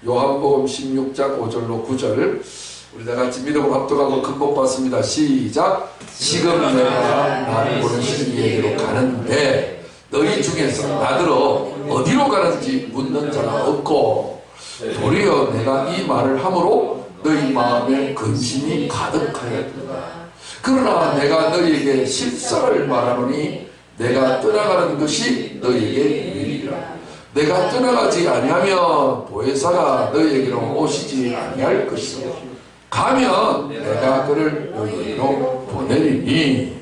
요한복음 16장 5절로 9절 우리 다 같이 믿음으로 합독하고 큰복 받습니다. 시작. 지금 내가 나를 보내신 이에게로 가는데 너희 중에서 나더러 어디로 가는지 묻는 자가 없고 도리어 내가 이 말을 함으로 너희 마음에 근심이 가득하였도다. 그러나 내가 너희에게 실상을 말하노니 내가 떠나가는 것이 너희에게 유익이라. 내가 떠나가지 아니하면 보혜사가 너희에게로 오시지 아니할 것이요 가면 내가 그를 너희에게로 보내리니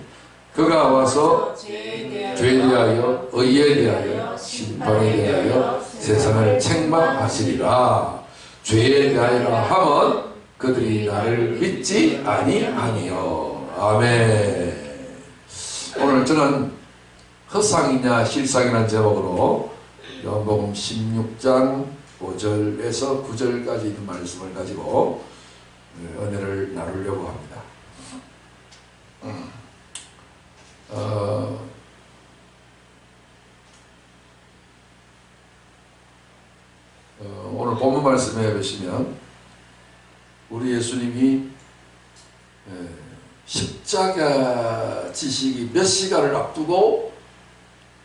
그가 와서 죄에 대하여 의에 대하여 심판에 대하여 세상을 책망하시리라. 죄에 대하여라 하면 그들이 나를 믿지 아니하니요. 아멘. 오늘 저는 허상이냐 실상이라는 제목으로 요한복음 16장 5절에서 9절까지 있는 말씀을 가지고 은혜를 나누려고 합니다. 오늘 본문 말씀에 보시면 우리 예수님이 십자가 지시기 몇 시간을 앞두고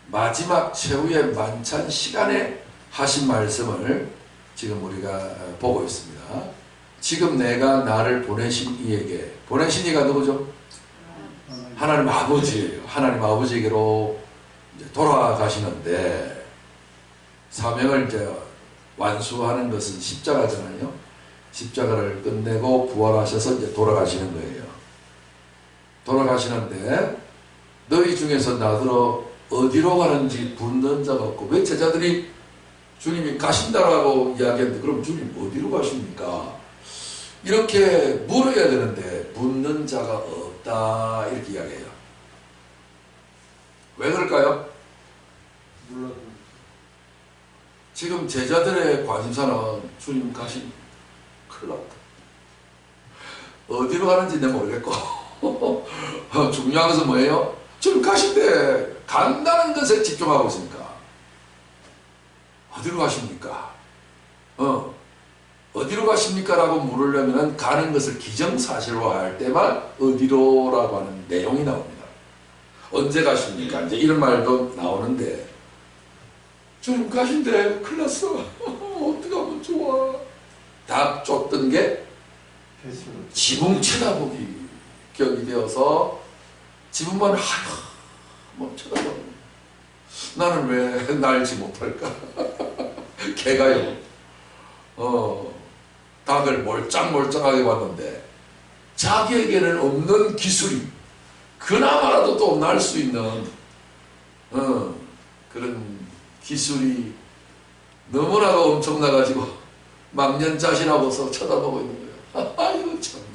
마지막 최후의 만찬 시간에 하신 말씀을 지금 우리가 보고 있습니다. 지금 내가 나를 보내신 이에게, 보내신 이가 누구죠? 하나님 아버지예요. 하나님 아버지에게로 이제 돌아가시는데 사명을 이제 완수하는 것은 십자가잖아요. 십자가를 끝내고 부활하셔서 이제 돌아가시는 거예요. 돌아가시는데 너희 중에서 나더러 어디로 가는지 묻는 자가 없고, 왜 제자들이 주님이 가신다라고 이야기했는데 그럼 주님 어디로 가십니까? 이렇게 물어야 되는데 묻는 자가 없다 이렇게 이야기해요. 왜 그럴까요? 지금 제자들의 관심사는 주님 가신 큰일 났다. 어디로 가는지 내가 모르겠고 중요한 것은 뭐예요? 주님 가신데 간다는 것에 집중하고 있으니까 어디로 가십니까? 어디로 가십니까? 라고 물으려면 가는 것을 기정사실화할 때만 어디로라고 하는 내용이 나옵니다. 언제 가십니까? 이제 이런 말도 나오는데 주님 가신데 큰일 났어. 어떻게 하면 좋아? 다 쫓던 게 지붕 쳐다보기 격이 되어서 지붕만 한번 쳐다보는 나는 왜 날지 못할까? 개가요. 닭을 몰짱몰짱하게 봤는데 자기에게는 없는 기술이 그나마라도 또 날 수 있는 그런 기술이 너무나도 엄청나가지고 망년자신하고서 쳐다보고 있는 거예요. 아이고 참네.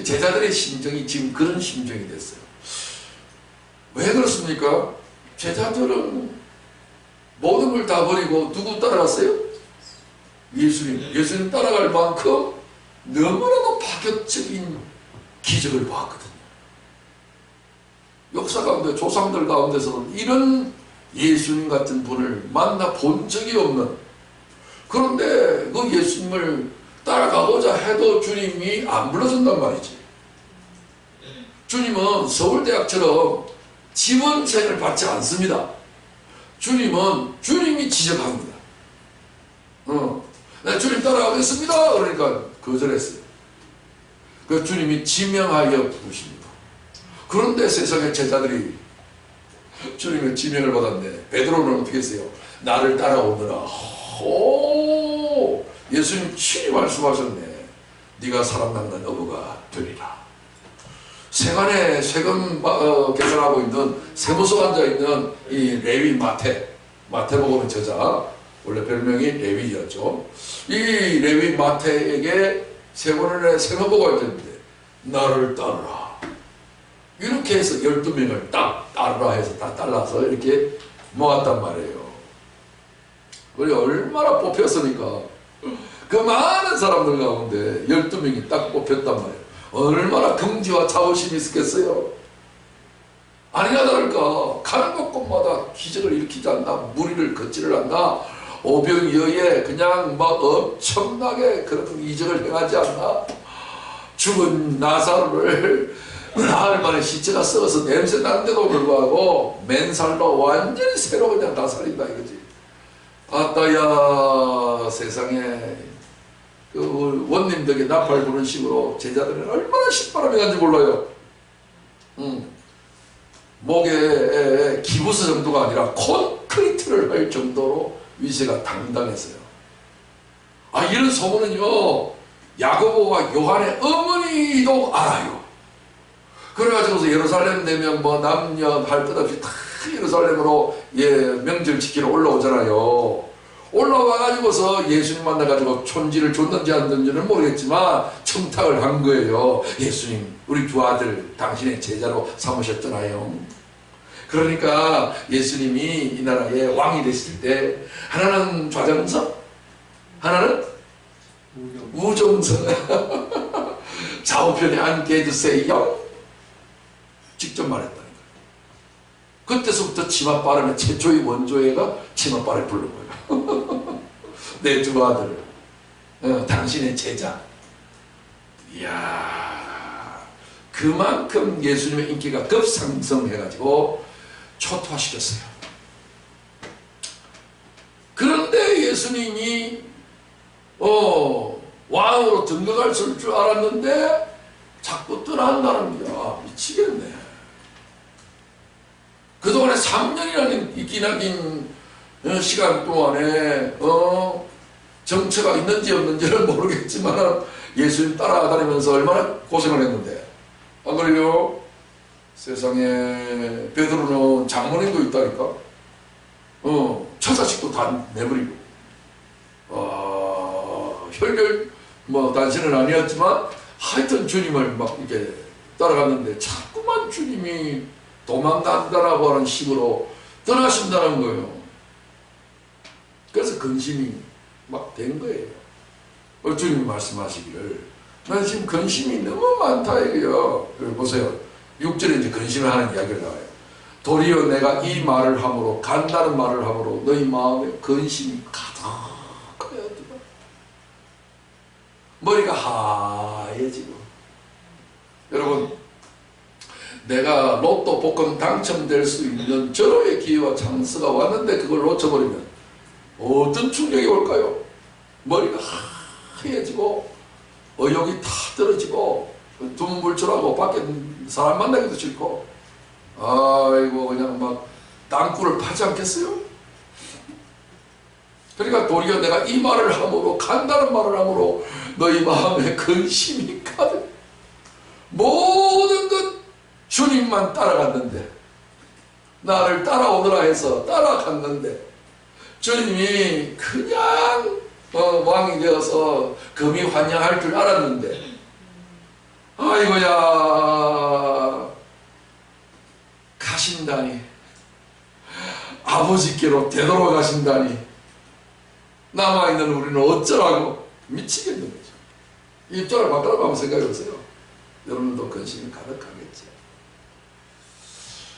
제자들의 심정이 지금 그런 심정이 됐어요. 왜 그렇습니까? 제자들은 모든 걸 다 버리고 누구 따라갔어요? 예수님. 예수님 따라갈 만큼 너무나도 파격적인 기적을 보았거든요. 역사 가운데 조상들 가운데서는 이런 예수님 같은 분을 만나본 적이 없는, 그런데 그 예수님을 따라가고자 해도 주님이 안 불러준단 말이지. 주님은 서울대학처럼 지원생을 받지 않습니다. 주님은 주님이 지적합니다. 네, 주님 따라가겠습니다. 그러니까 거절했어요. 그 주님이 지명하여 부르십니다. 그런데 세상의 제자들이 주님의 지명을 받았네. 베드로는 어떻게 했어요? 나를 따라오느라. 오, 예수님 친히 말씀하셨네. 네가 사람 낚는 어부가 되리라. 세간에 세금 계산하고 있는 세무서 앉아있는 이 레위 마태복음 저자, 원래 별명이 레위였죠. 이 레위 마태에게 세번의 세무보가 있었는데 나를 따르라. 이렇게 해서 12명을 딱 따르라 해서 딱 잘라서 이렇게 모았단 말이에요. 우리 얼마나 뽑혔으니까 그 많은 사람들 가운데 12명이 딱 뽑혔단 말이에요. 얼마나 긍지와 자부심이 있었겠어요. 아니나 다를까 가는 곳곳마다 기적을 일으키지 않나, 무리를 걷지를 않나, 오병이어에 그냥 막 엄청나게 그런 이적을 행하지 않나? 죽은 나사로를 나흘 만에 시체가 썩어서 냄새 나는데도 불구하고 맨살로 완전히 새로 그냥 다 살린다 이거지. 아따야 세상에 그 원님들에게 나팔 부는 식으로 제자들은 얼마나 신바람이 난지 몰라요. 목에 기부스 정도가 아니라 콘크리트를 할 정도로 위세가 당당했어요. 아, 이런 소문은요 야고보와 요한의 어머니도 알아요. 그래가지고서 예루살렘 되면 뭐 남녀 할 것 없이 다 예루살렘으로 명절 지키러 올라오잖아요. 올라와가지고서 예수님 만나가지고 촌지를 줬는지 안 줬는지는 모르겠지만 청탁을 한 거예요. 예수님, 우리 두 아들 당신의 제자로 삼으셨잖아요. 그러니까 예수님이 이 나라의 왕이 되실 때 하나는 좌정성, 하나는 우정성 좌우편에 앉게 해주세요. 직접 말했다니까. 그때서부터 치맛바람의 최초의 원조애가 치맛바람을 부른 거예요. 내 두 아들, 당신의 제자. 이야, 그만큼 예수님의 인기가 급상승해가지고 초토화시켰어요. 그런데 예수님이 왕으로 등극할 줄 알았는데 자꾸 떠난다는 거야. 미치겠네. 그동안에 3년이라는 기나긴 시간 동안에 정체가 있는지 없는지는 모르겠지만 예수님 따라다니면서 얼마나 고생을 했는데, 안 그래요? 세상에 베드로는 장모님도 있다니까. 처자식도 다 내버리고 혈결 뭐 단신은 아니었지만 하여튼 주님을 막 이렇게 따라갔는데 자꾸만 주님이 도망간다라고 하는 식으로 떠나신다는 거예요. 그래서 근심이 막 된 거예요. 주님이 말씀하시기를 난 지금 근심이 너무 많다 이거요. 보세요. 6절에 이제 근심을 하는 이야기가 나와요. 도리어 내가 이 말을 함으로, 간다는 말을 함으로 너희 마음에 근심이 가득하여 들어. 머리가 하얘지고. 여러분, 내가 로또 복권 당첨될 수 있는 절호의 기회와 찬스가 왔는데 그걸 놓쳐버리면 어떤 충격이 올까요? 머리가 하얘지고 의욕이 다 떨어지고 두문불출하고 밖에 사람 만나기도 싫고, 아이고 그냥 막 땅굴을 파지 않겠어요? 그러니까 도리어 내가 이 말을 함으로, 간다는 말을 함으로 너희 마음에 근심이 가득. 모든 것 주님만 따라갔는데, 나를 따라오너라 해서 따라갔는데 주님이 그냥 왕이 되어서 금이 환영할 줄 알았는데, 아이고야 가신다니, 아버지께로 되돌아가신다니 남아있는 우리는 어쩌라고. 미치겠는 거죠. 입장을 바꾸라고 한번 생각해보세요. 여러분도 근심이 가득하겠죠.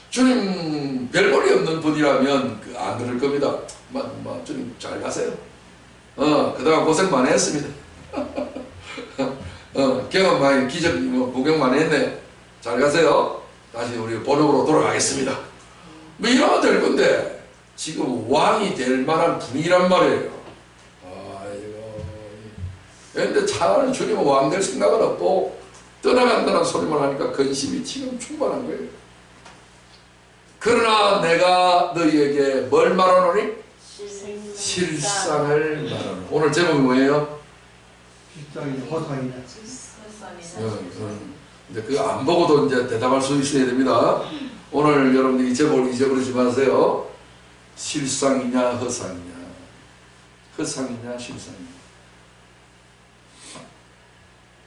주님 별 볼이 없는 분이라면 안 그럴 겁니다. 주님 잘 가세요. 그동안 고생 많이 했습니다. 경험 많이, 기적 구경 많이 했네요. 잘 가세요. 다시 우리 본업으로 돌아가겠습니다. 뭐 이러면 될 건데 지금 왕이 될 만한 분이란 말이에요. 그런데 차라리 주님은 왕 될 생각은 없고 떠나간다는 소리만 하니까 근심이 지금 충만한 거예요. 그러나 내가 너희에게 뭘 말하노니? 실상을 말하노니. 오늘 제목이 뭐예요? 실상이 허상이다. 근데 그거 안 보고도 이제 대답할 수 있어야 됩니다. 오늘 여러분들이 제목을 잊어버리지 마세요. 실상이냐 허상이냐, 허상이냐 실상이냐.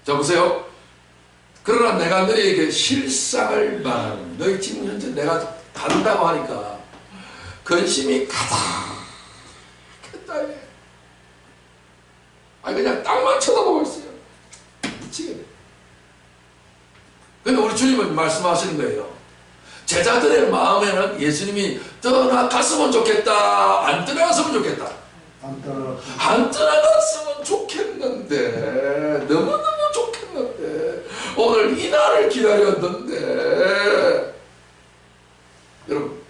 자 보세요. 그러나 내가 너희에게 실상을 말하노니. 너희 지금 현재 내가 간다고 하니까 근심이 가득했다. 아니 그냥 땅만 쳐다보고 있어요. 미치겠네. 근데 우리 주님은 말씀하시는 거예요. 제자들의 마음에는 예수님이 떠나갔으면 좋겠다, 안 떠나갔으면 좋겠다. 안 따라. 안 떠나갔으면 좋겠는데, 너무너무 좋겠는데, 오늘 이날을 기다렸는데, 여러분,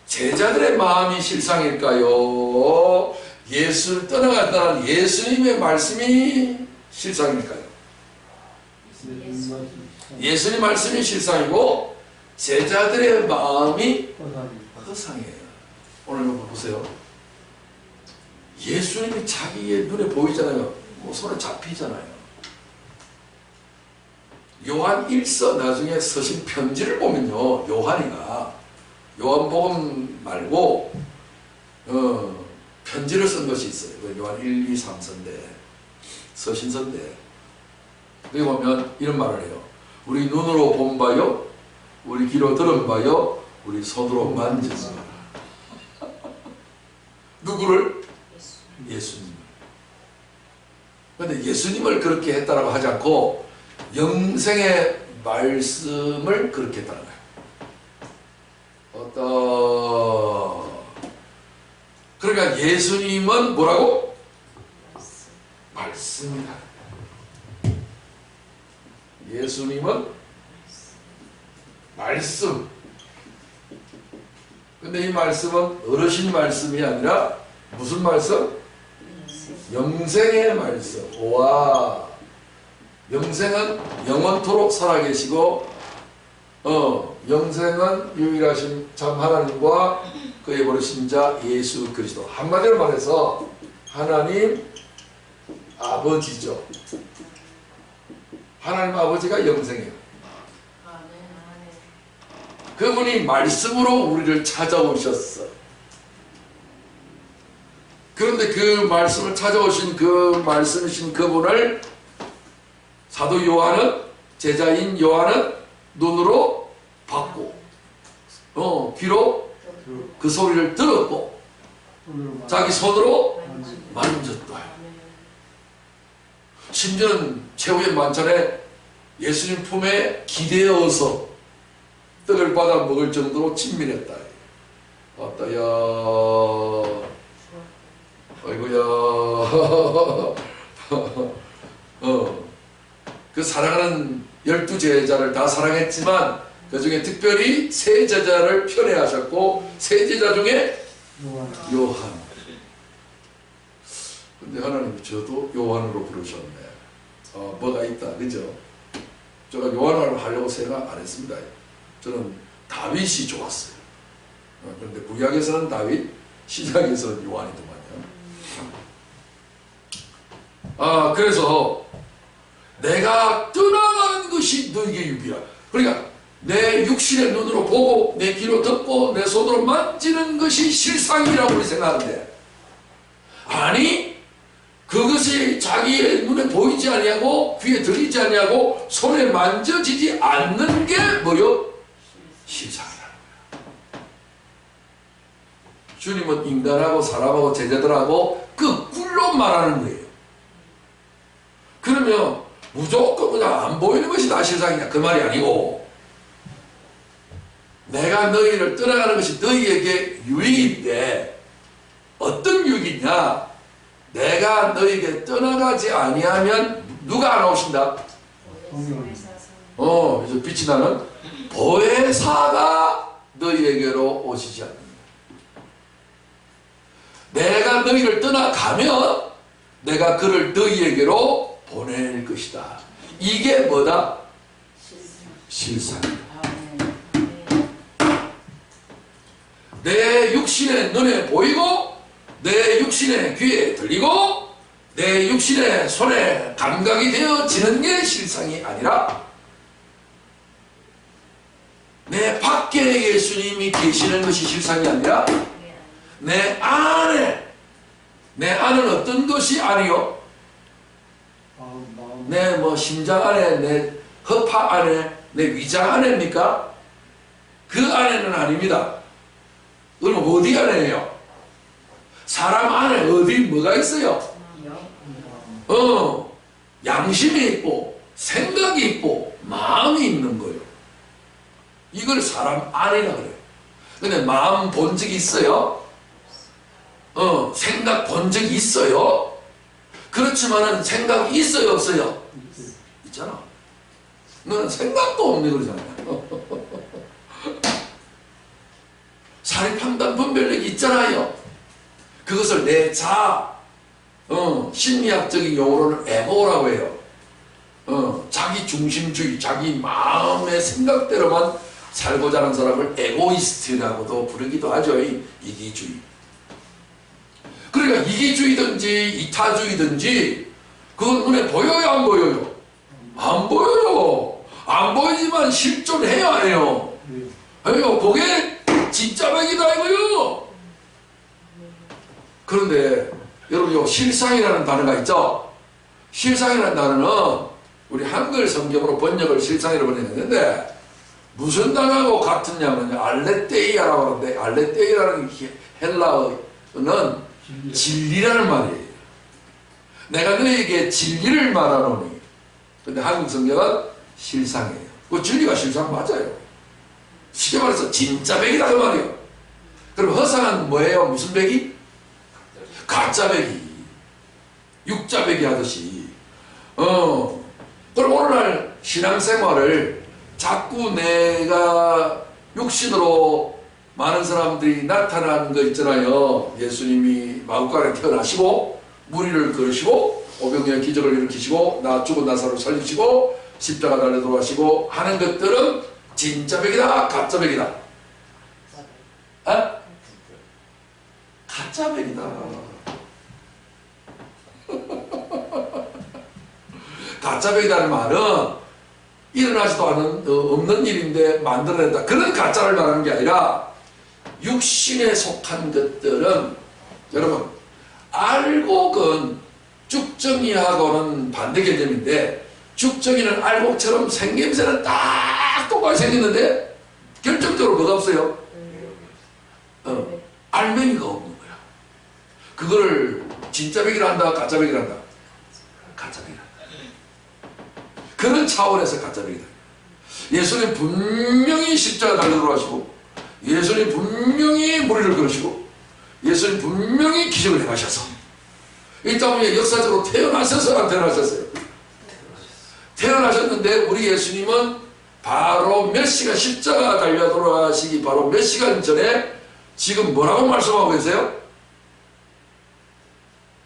제자들의 마음이 실상일까요? 예수를 떠나갔다는 예수님의 말씀이 실상일까요? 예수님 말씀이 실상이고 제자들의 마음이 허상이에요. 오늘 한번 보세요. 예수님이 자기의 눈에 보이잖아요. 뭐 손에 잡히잖아요. 요한 1서 나중에 서신 편지를 보면요, 요한이가 요한복음 말고 편지를 쓴 것이 있어요. 요한 1, 2, 3서인데 서신서인데 여기 보면 이런 말을 해요. 우리 눈으로 본 바요, 우리 귀로 들은 바요, 우리 손으로 만진 바라. 누구를? 예수님을. 그런데 예수님을 그렇게 했다라고 하지 않고 영생의 말씀을 그렇게 했다는 거예요. 그러니까 예수님은 뭐라고? 말씀이다. 예수님은 말씀. 근데 이 말씀은 어르신 말씀이 아니라 무슨 말씀? 영생의 말씀. 와, 영생은 영원토록 살아계시고 영생은 유일하신 참 하나님과 그의 버리신 자 예수 그리스도. 한마디로 말해서 하나님 아버지죠. 하나님 아버지가 영생이에요. 그분이 말씀으로 우리를 찾아오셨어. 그런데 그 말씀을 찾아오신 그 말씀이신 그분을 사도 요한은, 제자인 요한은 눈으로 봤고 귀로 그 소리를 들었고 자기 손으로 만졌다. 심지어는 최후의 만찬에 예수님 품에 기대어서 떡을 받아 먹을 정도로 친밀했다. 어떠야, 아이고야. 그 사랑하는 12제자를 다 사랑했지만 그 중에 특별히 3제자를 편애하셨고 3제자 중에 요한. 근데 하나님 저도 요한으로 부르셨네. 뭐가 있다, 그죠? 제가 요한으로 하려고 생각 안 했습니다. 저는 다윗이 좋았어요. 그런데 구약에서는 다윗, 신약에서는 요한이더만요. 그래서 내가 떠나가는 것이 너에게 유비야. 그러니까 내 육신의 눈으로 보고 내 귀로 듣고 내 손으로 만지는 것이 실상이라고 우리 생각하는데, 아니 그것이 자기의 눈에 보이지 아니하고 귀에 들리지 아니하고 손에 만져지지 않는 게 뭐요? 실상이라는 거야. 주님은 인간하고 사람하고 제자들하고 그 꿀로 말하는 거예요. 그러면 무조건 그냥 안 보이는 것이 다 실상이냐, 그 말이 아니고, 내가 너희를 떠나가는 것이 너희에게 유익인데 어떤 유익이냐? 내가 너희에게 떠나가지 아니하면 누가 안 오신다? 그래서 빛이 나는 보혜사가 너희에게로 오시지 않는다. 내가 너희를 떠나가면 내가 그를 너희에게로 보낼 것이다. 이게 뭐다? 실상이다. 내 육신의 눈에 보이고 내 육신의 귀에 들리고 내 육신의 손에 감각이 되어지는 게 실상이 아니라 내 밖에 예수님이 계시는 것이 실상이 아니라 내 안에, 내 안은 어떤 것이 아니요? 내 심장 안에, 내 허파 안에, 내 위장 안에입니까? 그 안에는 아닙니다. 그럼 어디 안에요? 사람 안에 어디 뭐가 있어요? 양심이 있고 생각이 있고 마음이 있는 거예요. 이걸 사람 안이라 그래요. 근데 마음 본 적이 있어요? 생각 본 적이 있어요? 그렇지만은 생각이 있어요, 없어요? 있잖아. 너는 생각도 없네 그러잖아요. 사립판단 분별력이 있잖아요. 그것을 내 심리학적인 용어로는 에고라고 해요. 자기 중심주의, 자기 마음의 생각대로만 살고자 하는 사람을 에고이스트라고도 부르기도 하죠. 이기주의. 그러니까 이기주의든지 이타주의든지 그건 눈에 보여요, 안 보여요? 안 보여요. 안 보이지만 실존해야 해요. 해요. 그게 진짜 백이다 이거요. 그런데 여러분 요 실상이라는 단어가 있죠. 실상이라는 단어는 우리 한글 성경으로 번역을 실상이라고 번역했는데 무슨 단어하고 같으냐면요, 알레테이아라고 하는데, 알레테이라는 헬라어는 진리라는 말이에요. 내가 너에게 진리를 말하노니. 근데 한국 성경은 실상이에요. 그 진리가 실상 맞아요. 쉽게 말해서 진짜 백이다 그 말이에요. 그럼 허상은 뭐예요? 무슨 백이? 가짜 백이. 육자 백이 하듯이. 그럼 오늘날 신앙생활을 자꾸 내가 육신으로 많은 사람들이 나타나는 거 있잖아요. 예수님이 마구간에 태어나시고 무리를 걸으시고 오병이어 기적을 일으키시고 나 죽은 나사로 살리시고 십자가 달려 돌아가시고 하는 것들은 진짜 백이다 가짜 백이다? 아? 가짜 백이다. 가짜 백이라는 말은 일어나지도 않은 없는 일인데 만들어낸다. 그런 가짜를 말하는 게 아니라 육신에 속한 것들은 여러분 알곡은 쭉정이하고는 반대 개념인데 쭉정이는 알곡처럼 생김새는 딱 똑같이 생겼는데 결정적으로 뭐가 없어요? 알맹이가 없는 거야. 그거를 진짜 백이라 한다 가짜 백이라 한다? 가짜 백이라. 그런 차원에서 가짜백이다. 예수님 분명히 십자가 달려 돌아가시고 예수님 분명히 무리를 걸으시고 예수님 분명히 기적을 행하셔서 이 땅에 역사적으로 태어나셔서 안 태어나셨어요? 태어나셨는데 우리 예수님은 바로 몇 시간 십자가 달려 돌아가시기 바로 몇 시간 전에 지금 뭐라고 말씀하고 계세요?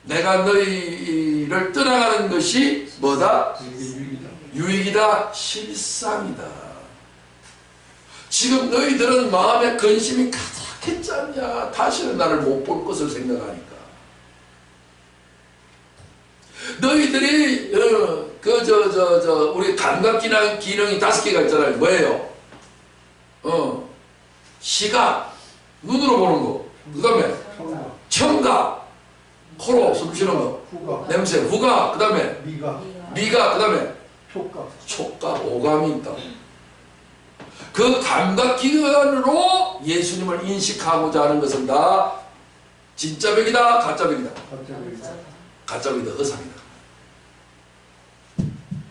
내가 너희를 떠나가는 것이 뭐다? 유익이다, 실상이다. 지금 너희들은 마음에 근심이 가득했지 않냐? 다시는 나를 못 볼 것을 생각하니까. 너희들이 우리 감각 기능이 5개가 있잖아요. 뭐예요? 시각, 눈으로 보는 거. 그 다음에 청각, 코로 숨 쉬는 거. 후각. 냄새, 후각. 그 다음에 미각. 그 다음에 촉각, 오감이 있다. 그 감각기관으로 예수님을 인식하고자 하는 것은 다 진짜 백이다, 가짜 백이다? 가짜 백이다, 허상이다.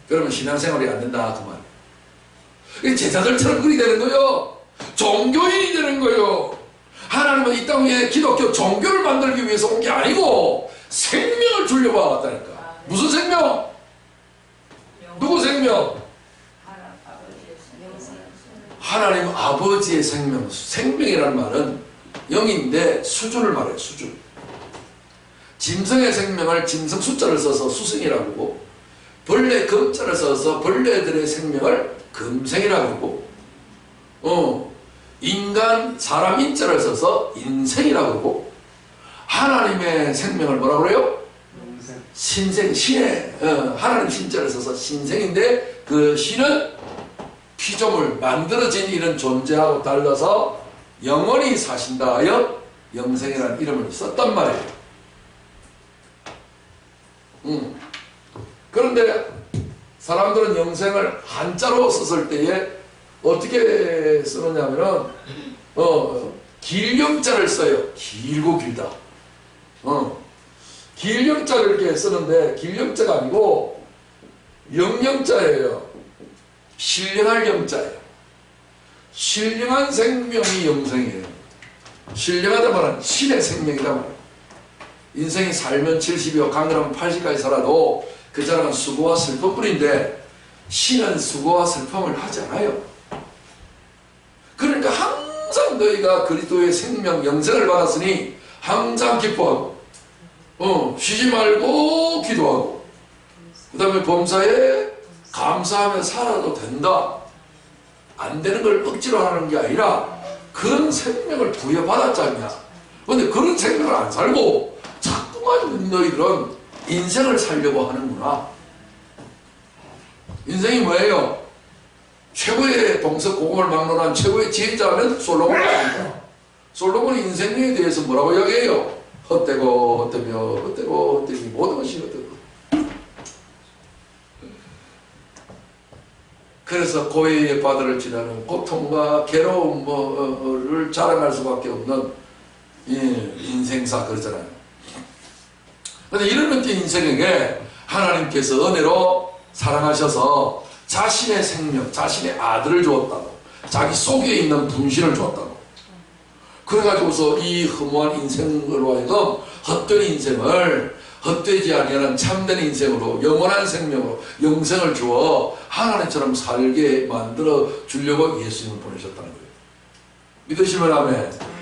그러면 신앙생활이 안 된다 그 말. 제자들처럼 그리 되는 거요. 종교인이 되는 거요. 하나님은 이 땅에 기독교 종교를 만들기 위해서 온 게 아니고 생명을 주려고 왔다니까. 무슨 생명? 누구 생명? 하나님 아버지의 생명. 생명이라는 말은 영인데 수준을 말해요. 수준. 짐승의 생명을 짐승 숫자를 써서 수승이라고 하고 벌레 금자를 써서 벌레들의 생명을 금생이라고 하고 인간 사람 인자를 써서 인생이라고 하고 하나님의 생명을 뭐라고 그래요? 신생, 신의 하나님 신자를 써서 신생인데 그 신은 피조물 만들어진 이런 존재하고 달라서 영원히 사신다 하여 영생이라는 이름을 썼단 말이에요. 그런데 사람들은 영생을 한자로 썼을 때에 어떻게 쓰느냐면은 길영자를 써요. 길고 길다. 길영자를 이렇게 쓰는데 길영자가 아니고 영영자예요. 신령할 영자예요. 신령한 생명이 영생이에요. 신령하다 말은 신의 생명이다 말이에요. 인생이 살면 70이요 강건하면 80까지 살아도 그 자랑은 수고와 슬픔뿐인데 신은 수고와 슬픔을 하지 않아요. 그러니까 항상 너희가 그리스도의 생명 영생을 받았으니 항상 기뻐하고 쉬지 말고 기도하고 그 다음에 범사에 감사하며 살아도 된다. 안 되는 걸 억지로 하는 게 아니라 그런 생명을 부여받았잖냐. 근데 그런 생명을 안 살고 자꾸만 너희들은 인생을 살려고 하는구나. 인생이 뭐예요? 최고의 동서고금을 막론한 최고의 지혜자는 솔로몬이 아닙니까? 솔로몬이 인생에 대해서 뭐라고 이야기해요? 헛되고 헛되며 헛되고 헛되니 모든 것이 헛되고. 그래서 고해의 바다를 지나는 고통과 괴로움을 자랑할 수밖에 없는 인생사 그러잖아요. 그런데 이런 인생에게 하나님께서 은혜로 사랑하셔서 자신의 생명, 자신의 아들을 주었다고, 자기 속에 있는 분신을 주었다고. 그래가지고서 이 허무한 인생으로 하여금 헛된 인생을 헛되지 아니하는 참된 인생으로 영원한 생명으로 영생을 주어 하나님처럼 살게 만들어 주려고 예수님을 보내셨다는 거예요. 믿으시면 아멘.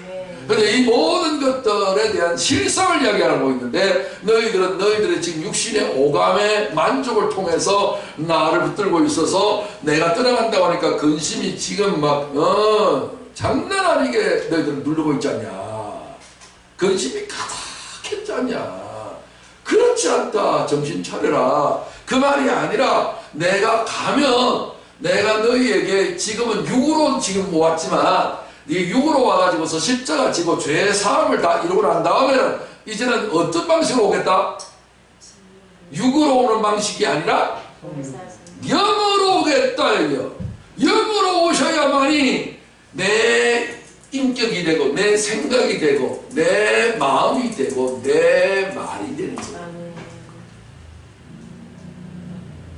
그런데 이 모든 것들에 대한 실상을 이야기하고 있는데 너희들은 너희들의 지금 육신의 오감의 만족을 통해서 나를 붙들고 있어서 내가 떠나간다고 하니까 근심이 지금 막 장난 아니게 너희들을 누르고 있지 않냐. 근심이 가득했지 않냐. 그렇지 않다. 정신 차려라. 그 말이 아니라 내가 가면 내가 너희에게 지금은 육으로 지금 왔지만 네 육으로 와가지고서 십자가 지고 죄 사함을 다 이루고 난 다음에는 이제는 어떤 방식으로 오겠다? 육으로 오는 방식이 아니라 영으로 오겠다. 이거. 영으로 오셔야만이 내 인격이 되고 내 생각이 되고 내 마음이 되고 내 말이 되는 거예요.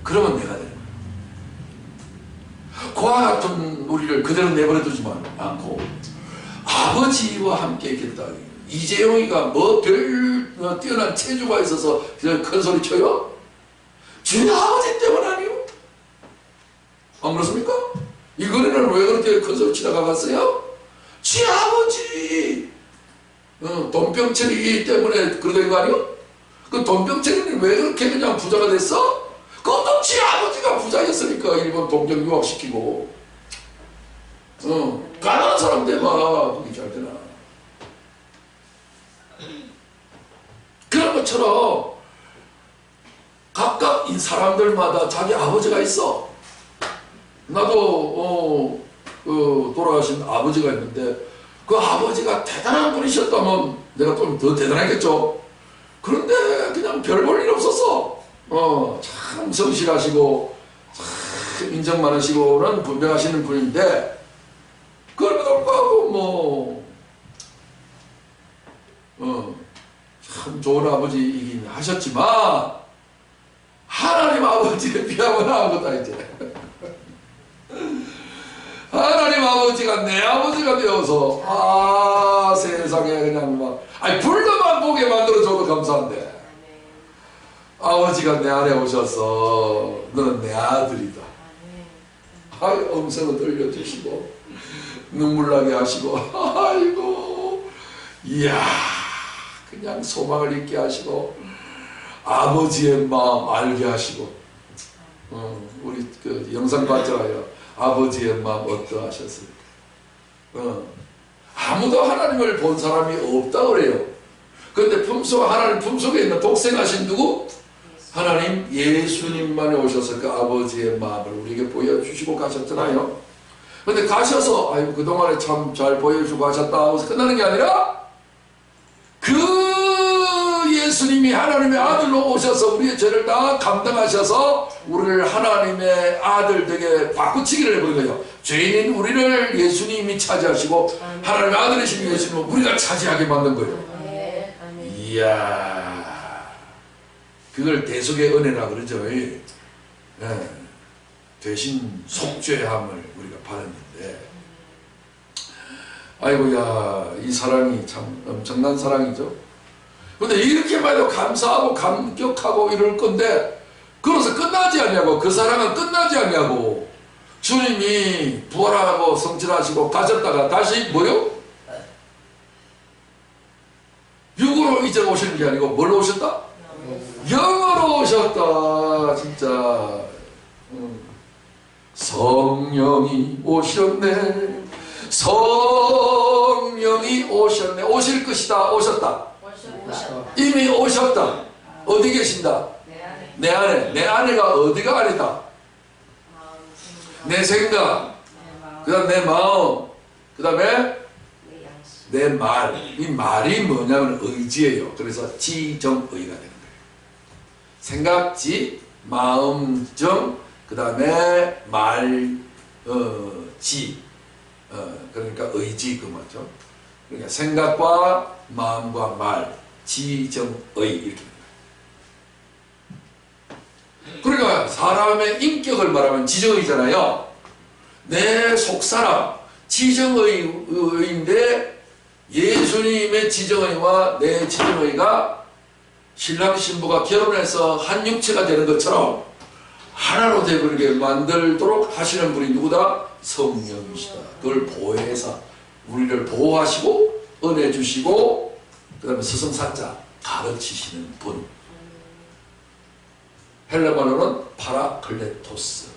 그러면 내가 되는 거예요. 그와 같은 우리를 그대로 내버려두지 않고 아버지와 함께 있겠다. 이재용이가 뛰어난 체주가 있어서 큰 소리 쳐요? 주의 아버지 때문 아니요? 안 그렇습니까? 이거는 왜 그렇게 큰 소리 치다가 갔어요? 주의 아버지 돈병철이 때문에 그러던 거 아니요? 그 돈병철이는 왜 그렇게 그냥 부자가 됐어? 그것도 지 아버지가 부자였으니까 일본 동경 유학시키고 가난한 사람 되면 그게 잘 되나. 그런 것처럼 각각 이 사람들마다 자기 아버지가 있어. 나도 돌아가신 아버지가 있는데 그 아버지가 대단한 분이셨다면 내가 좀 더 대단하겠죠. 그런데 그냥 별 볼 일 없었어. 참 성실하시고 참 인정 많으시고는 분명하시는 분인데 그럼에도 불구하고 참 좋은 아버지이긴 하셨지만 하나님 아버지에 비하면 아무것도 아니지. 하나님 아버지가 내 아버지가 되어서 세상에 그냥 불러만 보게 만들어줘도 감사한데 아버지가 내 안에 오셔서 너는 내 아들이다. 음성을 들려주시고 눈물 나게 하시고 아이고 이야 그냥 소망을 잊게 하시고 아버지의 마음 알게 하시고 우리 그 영상 봤잖아요. 아버지의 마음 어떠하셨습니까? 아무도 하나님을 본 사람이 없다 그래요. 그런데 하나님 품속에 있는 독생하신 누구? 하나님 예수님만이 오셔서 그 아버지의 마음을 우리에게 보여주시고 가셨잖아요. 그런데 가셔서 아이고 그동안에 참 잘 보여주고 하셨다 하고서 끝나는 게 아니라 그 예수님이 하나님의 아들로 오셔서 우리의 죄를 다 감당하셔서 우리를 하나님의 아들 되게 바꾸치기를 해버린 거예요. 죄인인 우리를 예수님이 차지하시고 하나님의 아들이신 예수님은 우리가 차지하게 만든 거예요. 이야 그걸 대속의 은혜라 그러죠. 대신 속죄함을 우리가 받았는데 아이고야 이 사랑이 참 엄청난 사랑이죠. 근데 이렇게만 해도 감사하고 감격하고 이럴 건데 그래서 끝나지 않냐고. 그 사랑은 끝나지 않냐고. 주님이 부활하고 성취하시고 가셨다가 다시 뭐요? 육으로 이제 오시는 게 아니고 뭘로 오셨다? 영으로 오셨다. 진짜 성령이 오셨네. 성령이 오셨네. 오실 것이다. 오셨다. 이미 오셨다. 어디 계신다? 내 안에. 내 안에가 어디가 아니다? 내 생각, 그 다음 내 마음, 그 다음에 내 말. 이 말이 뭐냐면 의지예요. 그래서 지정의가 되는 거예요. 생각, 지, 마음, 정, 그 다음에 말, 지. 그러니까 의지 그 맞죠? 그러니까 생각과 마음과 말, 지정의 이렇게. 그러니까 사람의 인격을 말하면 지정의잖아요. 내 속사람, 지정의인데 예수님의 지정의와 내 지정의가 신랑 신부가 결혼해서 한 육체가 되는 것처럼 하나로 되버리게 만들도록 하시는 분이 누구다? 성령이시다. 그걸 보혜사, 우리를 보호하시고 은혜 주시고 그 다음에 스승산자 가르치시는 분. 헬라말로는 파라클레토스,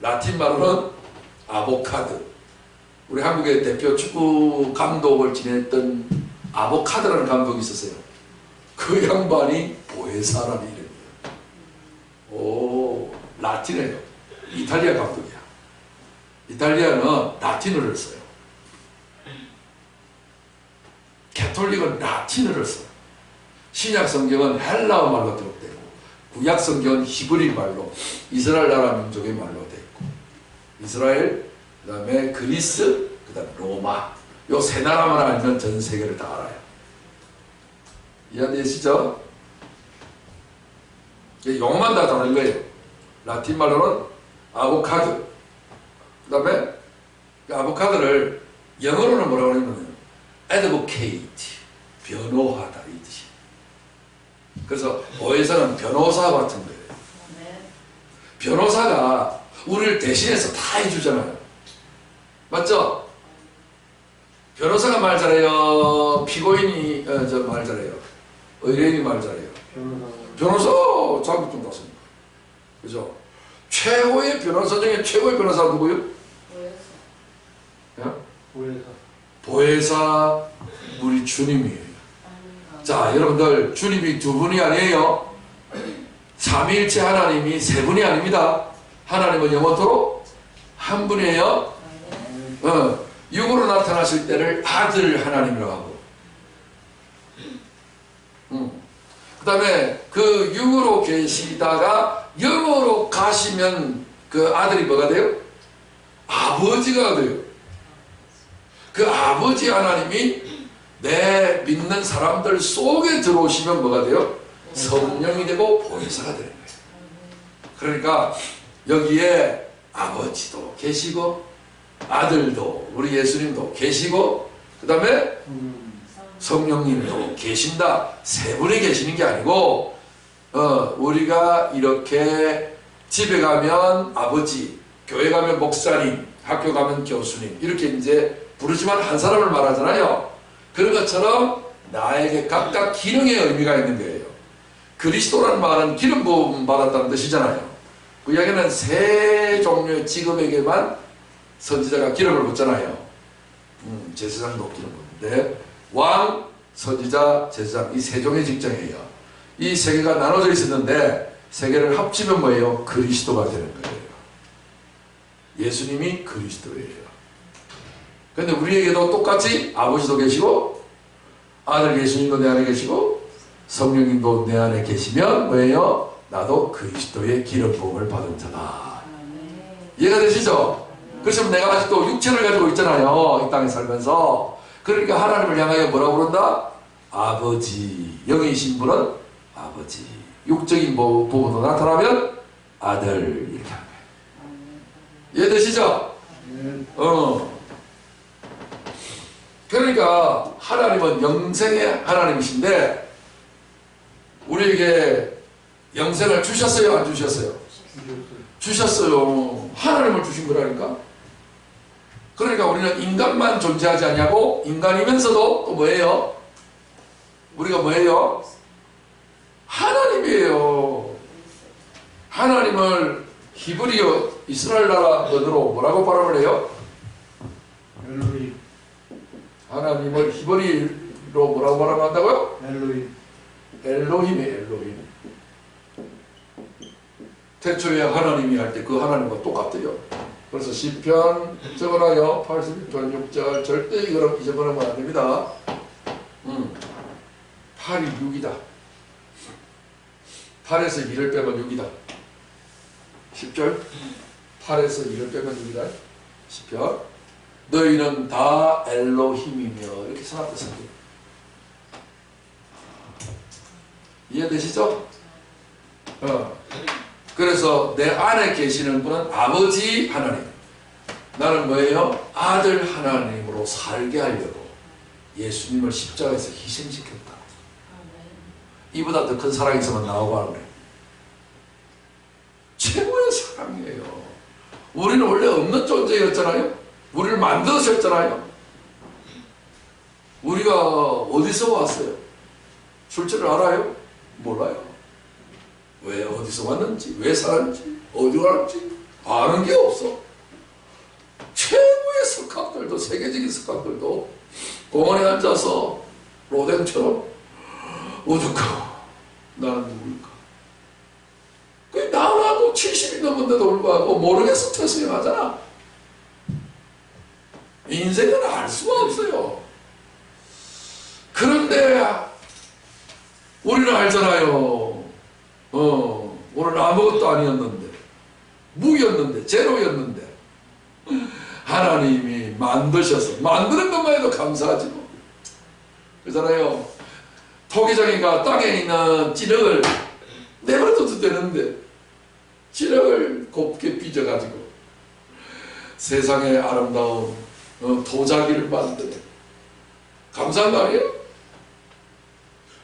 라틴 말로는 아보카드. 우리 한국의 대표 축구 감독을 지냈던 아보카드라는 감독이 있었어요. 그 양반이 보혜사라는 이름이에요. 오, 라틴이에요. 이탈리아 감독이야. 이탈리아는 라틴어를 써요. 가톨릭은 라틴어를 써요. 신약 성경은 헬라어 말로 기록되고 구약 성경은 히브리 말로 이스라엘 나라 민족의 말로 되어 있고 이스라엘, 그 다음에 그리스, 그 다음에 로마 요 세 나라만 알면 전 세계를 다 알아요. 이해되시죠? 용어만 다 다른 거예요. 라틴 말로는 아보카드. 그 다음에 아보카드를 영어로는 뭐라고 하냐면 advocate, 변호하다 이 뜻이. 그래서 보혜사는 변호사 같은 거예요. 변호사가 우리를 대신해서 다 해주잖아요. 맞죠? 변호사가 말 잘해요? 피고인이 말 잘해요? 의뢰인이 말 잘해요? 변호사 자격증 땄습니다. 그죠? 최고의 변호사 중에 최고의 변호사가 누구요? 보혜사 우리 주님이에요. 자, 여러분들 주님이 두 분이 아니에요. 삼위일체 하나님이 세 분이 아닙니다. 하나님은 영원토록 한 분이에요. 육으로 나타나실 때를 아들 하나님이라고 하고 그 다음에 그 육으로 계시다가 영으로 가시면 그 아들이 뭐가 돼요? 아버지가 돼요. 그 아버지 하나님이 내 믿는 사람들 속에 들어오시면 뭐가 돼요? 성령이 되고 보혜사가 되는 거예요. 그러니까 여기에 아버지도 계시고 아들도 우리 예수님도 계시고 그 다음에 성령님도 계신다. 세 분이 계시는 게 아니고 우리가 이렇게 집에 가면 아버지, 교회 가면 목사님, 학교 가면 교수님 이렇게 이제 부르지만 한 사람을 말하잖아요. 그런 것처럼 나에게 각각 기능의 의미가 있는 거예요. 그리스도라는 말은 기름 부음 받았다는 뜻이잖아요. 그 이야기는 세 종류의 직업에게만 선지자가 기름을 붓잖아요. 제사장도 기름 붓는데 왕, 선지자, 제사장 이 세 종의 직장이에요. 이 세 개가 나눠져 있었는데 세 개를 합치면 뭐예요? 그리스도가 되는 거예요. 예수님이 그리스도예요. 근데 우리에게도 똑같이 아버지도 계시고 아들 예수님도 내 안에 계시고 성령님도 내 안에 계시면 뭐예요? 나도 그리스도의 기름 부음을 받은 자다. 이해가 되시죠? 그렇지만 내가 아직도 육체를 가지고 있잖아요. 이 땅에 살면서. 그러니까 하나님을 향하여 뭐라고 부른다? 아버지. 영이신 분은 아버지. 육적인 부분도 나타나면 아들 이렇게 하는 거예요. 이해되시죠? 그러니까 하나님은 영생의 하나님이신데 우리에게 영생을 주셨어요? 안 주셨어요? 주셨어요. 하나님을 주신 거라니까. 그러니까 우리는 인간만 존재하지 않냐고. 인간이면서도 또 뭐예요? 우리가 뭐예요? 하나님이에요. 하나님을 히브리어 이스라엘 나라 언어로 뭐라고 발음을 해요? 엘로힘. 하나님을 히브리어로 뭐라고 발음한다고요? 엘로힘. 엘로힘이에요. 엘로힘. 태초에 하나님이 할 때 그 하나님과 똑같아요. 그래서 시편 적어놔요. 81편 6절. 절대 이거는 잊어버리면 안 됩니다. 8이 6이다. 8에서 2를 빼면 6이다. 10절. 8에서 2를 빼면 6이다. 10편. 너희는 다 엘로힘이며 이렇게 생각했습니다. 이해되시죠? 그래서 내 안에 계시는 분은 아버지 하나님. 나는 뭐예요? 아들 하나님으로 살게 하려고 예수님을 십자가에서 희생시켰다. 이보다 더 큰 사랑이 있으면 나오고 그래. 최고의 사랑이에요. 우리는 원래 없는 존재였잖아요. 우리를 만드셨잖아요. 우리가 어디서 왔어요? 출처를 알아요? 몰라요. 왜 어디서 왔는지, 왜 살았는지, 어디 갈지 아는 게 없어. 최고의 석학들도, 세계적인 석학들도 공원에 앉아서 로댕처럼 어죽하 나는 누굴까? 그 나라도 70이 넘은데도 불구하고 모르겠어 퇴수행하잖아. 인생은 알 수가 없어요. 그런데 우리는 알잖아요. 오늘 아무것도 아니었는데, 무였는데, 제로였는데 하나님이 만드셔서 만드는 것만 해도 감사하지 뭐. 그러잖아요. 토기장이가 땅에 있는 찌렁을 내버려둬도 되는데 찌렁을 곱게 빚어가지고 세상의 아름다운 도자기를 만드네. 감사한 거 아니에요?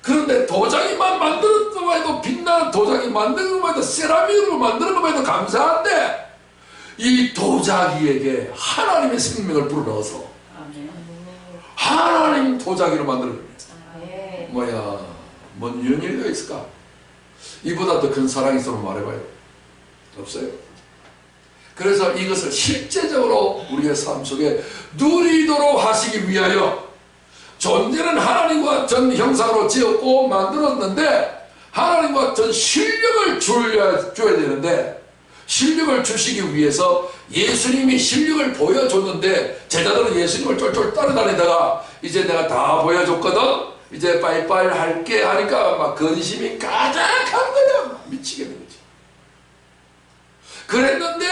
그런데 도자기만 만드는 것만 해도 빛나는 도자기 만드는 것만 해도 세라믹으로 만드는 것만 해도 감사한데 이 도자기에게 하나님의 생명을 불어넣어서 하나님 도자기로 만드는 거예요. 뭐야, 뭔 이런 일이 있을까? 이보다 더 큰 사랑이 있으면 말해봐요. 없어요. 그래서 이것을 실제적으로 우리의 삶 속에 누리도록 하시기 위하여 존재는 하나님과 전 형상으로 지었고 만들었는데 하나님과 같은 실력을 줘야 되는데 실력을 주시기 위해서 예수님이 실력을 보여줬는데 제자들은 예수님을 쫄쫄 따라다니다가 이제 내가 다 보여줬거든 이제 빠이빠이 할게 하니까 막 근심이 가득한 거야. 미치겠는 거지. 그랬는데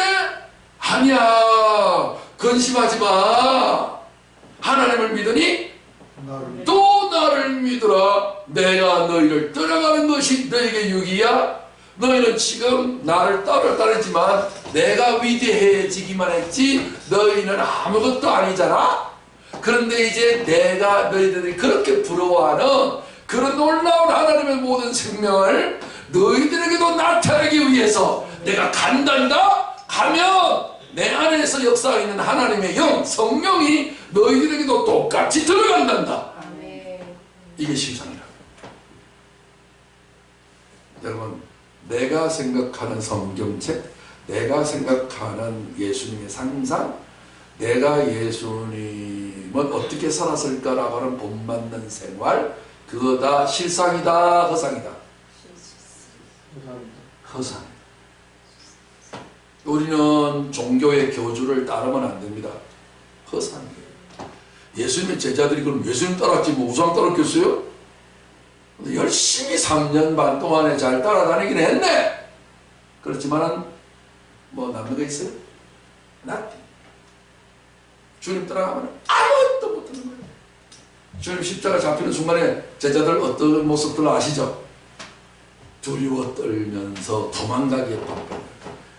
아니야 근심하지 마. 하나님을 믿으니 또 나를 믿으라. 내가 너희를 떠나가는 것이 너희에게 유익이야. 너희는 지금 나를 따르지만 내가 위대해지기만 했지 너희는 아무것도 아니잖아. 그런데 이제 내가 너희들이 그렇게 부러워하는 그런 놀라운 하나님의 모든 생명을 너희들에게도 나타내기 위해서 내가 간단다. 가면 내 안에서 역사하고 있는 하나님의 영, 성령이 너희들에게도 똑같이 들어간단다. 이게 실상이라. 여러분, 내가 생각하는 성경책, 내가 생각하는 예수님의 상상, 내가 예수님은 어떻게 살았을까라고 하는 본받는 생활, 그거 다 실상이다, 허상이다? 허상. 우리는 종교의 교주를 따르면 안 됩니다. 허상이에요. 예수님의 제자들이 그럼 예수님 따랐지 뭐 우상 따랐겠어요? 열심히 3년 반 동안에 잘 따라다니긴 했네. 그렇지만은 뭐 남는 거 있어요? nothing. 주님 따라가면 아무것도 못하는 거예요. 주님 십자가 잡히는 순간에 제자들 어떤 모습들 아시죠? 두려워 떨면서 도망가기에 바빠요.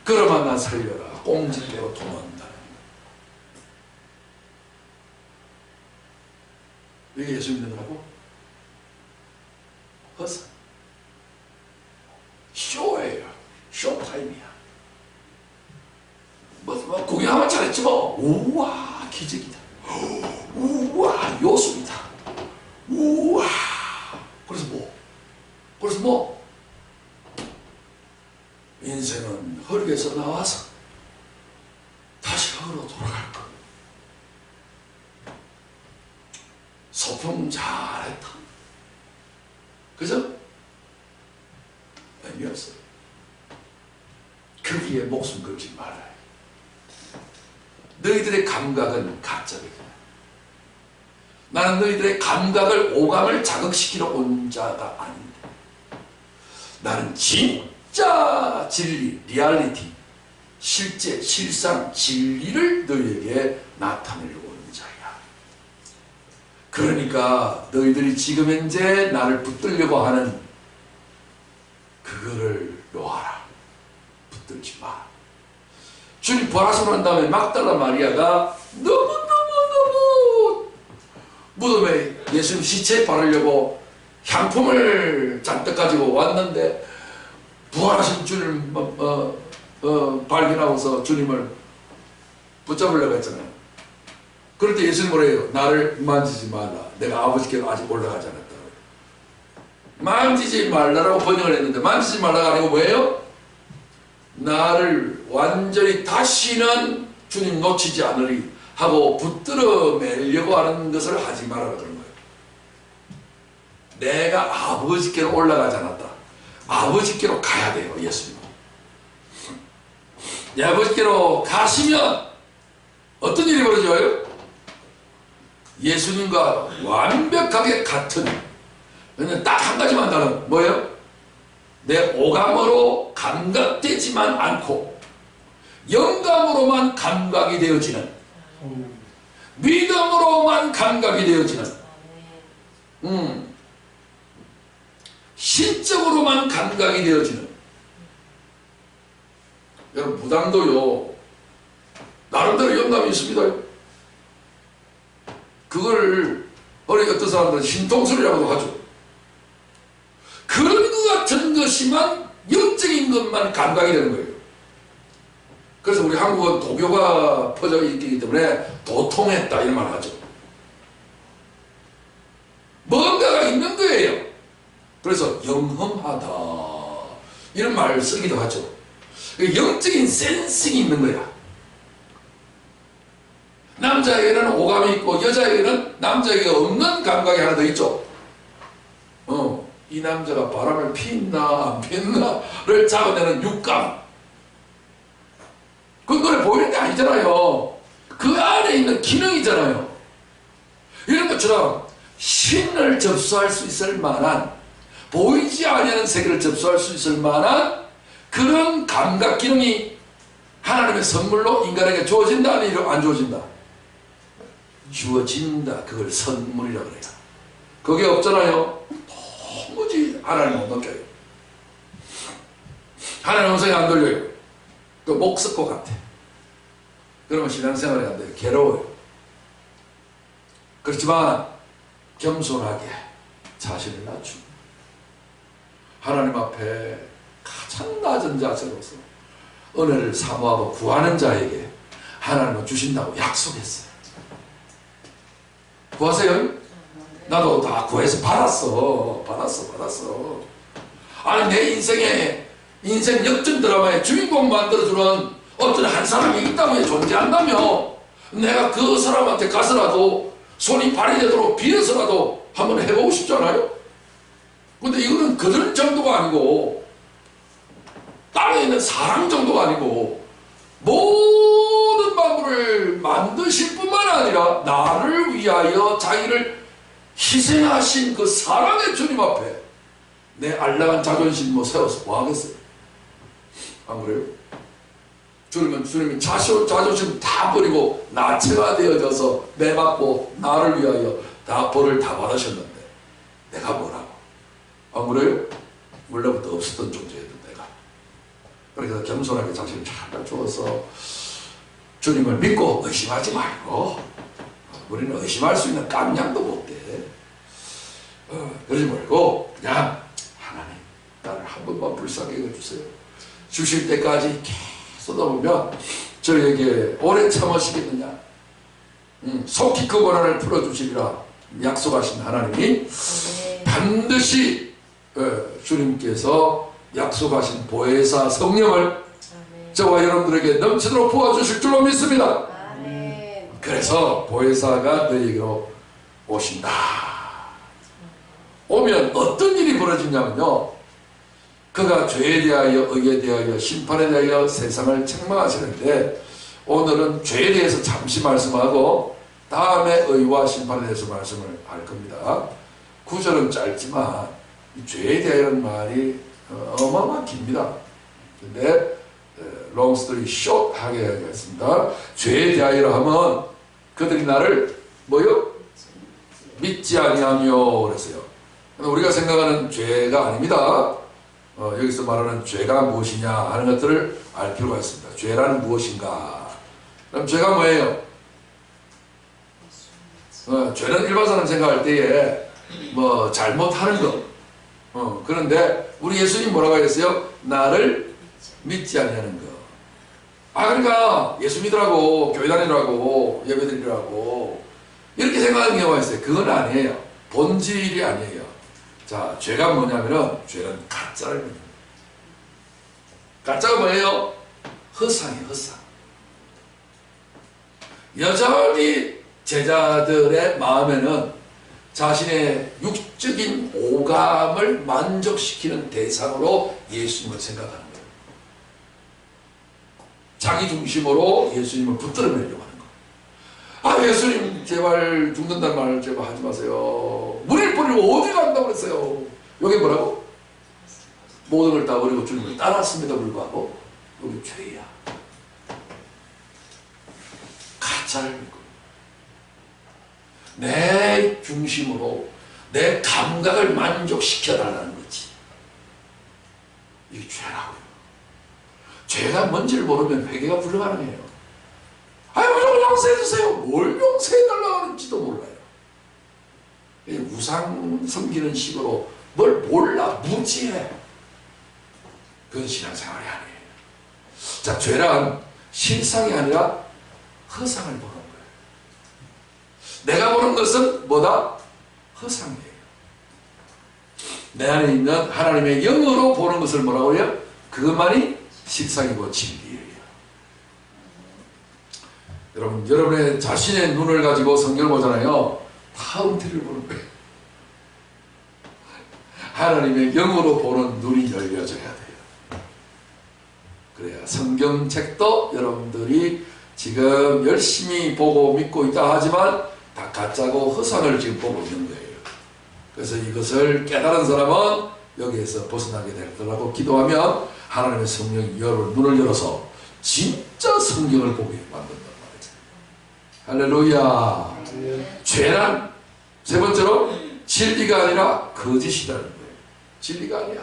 그러면 나 살려라. 꽁지대로 도망간다. 이게 예수 믿는 거라고? 허사. 쇼예요. 쇼타임이야. 뭐 구경하면 잘했지 뭐. 우와 기적이다. 우와 요술이다. 우와. 그래서 뭐? 그래서 뭐? 인생은 흙에서 나와서 다시 흙으로 돌아갈 거. 소풍 잘했다. 그죠? 의미 없어요. 거기에 목숨 걸지 말아요. 너희들의 감각은 가짜이다. 나는 너희들의 감각을, 오감을 자극시키러 온 자가 아닌데, 나는 진짜 진리, 리얼리티, 실제, 실상, 진리를 너희에게 나타내려고 온 자야. 그러니까 너희들이 지금 현재 나를 붙들려고 하는 그거를 놓아라. 붙들지 마. 주님 부활하시고 난 다음에 막달라 마리아가 너무너무너무 무덤에 예수님 시체에 바르려고 향품을 잔뜩 가지고 왔는데 부활하신 주님 발견하고서 주님을 붙잡으려고 했잖아요. 그럴 때 예수님 뭐래요? 나를 만지지 말라. 내가 아버지께로 아직 올라가지 않았다. 만지지 말라라고 번역을 했는데 만지지 말라가 아니고 뭐예요? 나를 완전히 다시는 주님 놓치지 않으리 하고 붙들어 매려고 하는 것을 하지 말아라 그런 거예요. 내가 아버지께로 올라가지 않았다. 아버지께로 가야 돼요. 예수님. 내 아버지께로 가시면 어떤 일이 벌어져요? 예수님과 완벽하게 같은, 딱 한 가지만 다른 뭐예요? 내 오감으로 감각되지만 않고 영감으로만 감각이 되어지는, 믿음으로만 감각이 되어지는, 신적으로만 감각이 되어지는. 여러분 무당도요 나름대로 영감이 있습니다. 그걸 어떤 사람들은 신통술이라고도 하죠. 그런 것 같은 것이만 영적인 것만 감각이 되는 거예요. 그래서 우리 한국은 도교가 퍼져 있기 때문에 도통했다 이런 말을 하죠. 뭔가가 있는 거예요. 그래서 영험하다 이런 말을 쓰기도 하죠. 영적인 센싱이 있는 거야. 남자에게는 오감이 있고 여자에게는 남자에게 없는 감각이 하나 더 있죠. 이 남자가 바람을 피웠나 안 피웠나를 잡아내는 육감. 그건 눈에 보이는 게 아니잖아요. 그 안에 있는 기능이잖아요. 이런 것처럼 신을 접수할 수 있을 만한, 보이지 아니하는 세계를 접수할 수 있을 만한 그런 감각 기능이 하나님의 선물로 인간에게 주어진다 아니면 안 주어진다? 주어진다. 그걸 선물이라고 그래요. 그게 없잖아요. 도무지 하나님 못 느껴요. 하나님 음성이 안 들려요. 그 목석고 같아. 그러면 신앙생활이 안 돼요. 괴로워요. 그렇지만 겸손하게 자신을 낮추고 하나님 앞에 가장 낮은 자세로서 은혜를 사모하고 구하는 자에게 하나님은 주신다고 약속했어요. 구하세요? 나도 다 구해서 받았어. 아니 내 인생에, 인생 역전 드라마의 주인공 만들어주는 어떤 한 사람이 이 땅에 존재한다며 내가 그 사람한테 가서라도 손이 발이 되도록 빌어서라도 한번 해보고 싶잖아요. 근데 이거는 그들 정도가 아니고 땅에 있는 사람 정도가 아니고 모든 만물을 만드실 뿐만 아니라 나를 위하여 자기를 희생하신 그 사랑의 주님 앞에 내 안락한 자존심 뭐 세워서 뭐 하겠어요? 안 그래요? 주님이 자존심 다 버리고 나체가 되어져서 매맞고 나를 위하여 다 벌을 다 받으셨는데 내가 뭐라고? 안 그래요? 원래부터 없었던 존재였던 내가. 그래서 겸손하게 자신을 잘 낮추어서 주님을 믿고 의심하지 말고 우리는 의심할 수 있는 깜냥도 못 돼. 그러지 말고 그냥 하나님 나를 한 번만 불쌍히 여겨주세요. 주실 때까지 계속 쏟아보면 저에게 오래 참으시겠느냐. 속히 그 고난을 풀어주시리라 약속하신 하나님이 반드시 주님께서 약속하신 보혜사 성령을 저와 여러분들에게 넘치도록 부어주실 줄로 믿습니다. 그래서 보혜사가 너희에게로 오신다. 오면 어떤 일이 벌어지냐면요, 그가 죄에 대하여 의에 대하여 심판에 대하여 세상을 책망하시는데 오늘은 죄에 대해서 잠시 말씀하고 다음에 의와 심판에 대해서 말씀을 할 겁니다. 구절은 짧지만 이 죄에 대한 말이 어마어마하게 깁니다. 근데 long story short 하게 하겠습니다. 죄에 대하여 하면 그들이 나를 뭐요? 믿지 아니하며 그랬어요. 우리가 생각하는 죄가 아닙니다. 여기서 말하는 죄가 무엇이냐 하는 것들을 알 필요가 있습니다. 죄라는 무엇인가? 그럼 죄가 뭐예요? 죄는 일반 사람 생각할 때에 뭐 잘못하는 거. 그런데 우리 예수님 뭐라고 하셨어요? 나를 믿지 아니하는 거. 그러니까 예수 믿으라고 교회 다니라고 예배 드리라고 이렇게 생각하는 경우가 있어요. 그건 아니에요. 본질이 아니에요. 자, 죄가 뭐냐면은 죄는 가짜를 믿는 거예요. 가짜가 뭐예요? 허상이에요. 허상. 여전히 제자들의 마음에는 자신의 육적인 오감을 만족시키는 대상으로 예수님을 생각하는 거예요. 자기 중심으로 예수님을 붙들어내려고 하는 거예요. 예수님 제발 죽는다는 말 제발 하지 마세요. 물을 뿌리고 어디 간다고 그랬어요. 여기 뭐라고? 모든 걸 다 버리고 주님을 따랐음에도 불구하고 여기 죄야. 가짜를 믿고 내 중심으로 내 감각을 만족시켜달라는 거지. 이게 죄라고요. 죄가 뭔지를 모르면 회개가 불가능해요. 무조건 용서해주세요. 뭘 용서해달라고 하는지도 몰라요. 우상 섬기는 식으로 뭘 몰라. 무지해. 그건 신앙생활이 아니에요. 자, 죄란 실상이 아니라 허상을 보는 거예요. 내가 보는 것은 뭐다? 허상이에요. 내 안에 있는 하나님의 영으로 보는 것을 뭐라고 해요? 그것만이 실상이고 진리예요. 여러분, 여러분의 자신의 눈을 가지고 성경을 보잖아요. 다 엉터리를 보는 거예요. 하나님의 영으로 보는 눈이 열려져야 돼요. 그래야 성경책도 여러분들이 지금 열심히 보고 믿고 있다 하지만 다 가짜고 허상을 지금 보고 있는 거예요. 그래서 이것을 깨달은 사람은 여기에서 벗어나게 되더라고 기도하면 하나님의 성령이 눈을 열어서 진짜 성경을 보게 만든단 말이에요. 할렐루야. 죄란 세 번째로 진리가 아니라 거짓이라는 거예요. 진리가 아니야.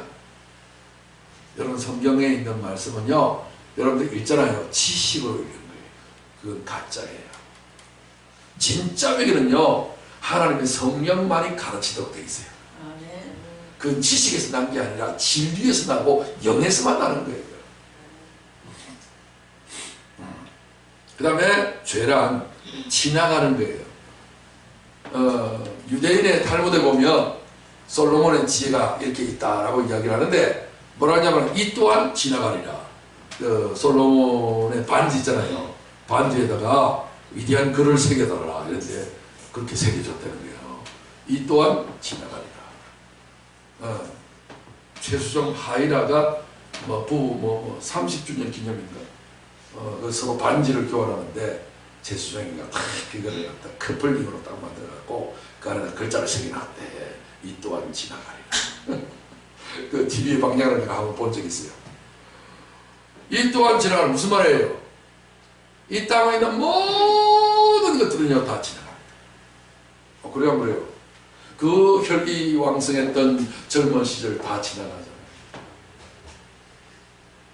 여러분 성경에 있는 말씀은요, 여러분들 읽잖아요. 지식으로 읽는 거예요. 그건 가짜예요. 진짜 베개는요, 하나님의 성령만이 가르치도록 되어 있어요. 그 지식에서 난 게 아니라 진리에서 나고 영에서만 나는 거예요. 그 다음에 죄란 지나가는 거예요. 유대인의 탈무드에 보면 솔로몬의 지혜가 이렇게 있다라고 이야기를 하는데 뭐라 하냐면 이 또한 지나가리라. 솔로몬의 반지 있잖아요. 반지에다가 위대한 글을 새겨달라 이랬는데 그렇게 새겨졌다는 거예요. 이 또한 지나가리라. 최수정 하이라가 부부 30주년 기념인가 서로 반지를 교환하는데 최수정이가 그거를 갖다 커플링으로 딱 만들어갖고 그 안에다 글자를 새겨놨대. 이 또한 지나가리라. 그 TV에 방향을 내가 한번 본 적이 있어요. 이 또한 지나가는 무슨 말이에요? 이 땅에 있는 모든 것들은요 다 지나갑니다. 그래야 뭐래요? 그 혈기왕성했던 젊은 시절 다 지나가잖아요.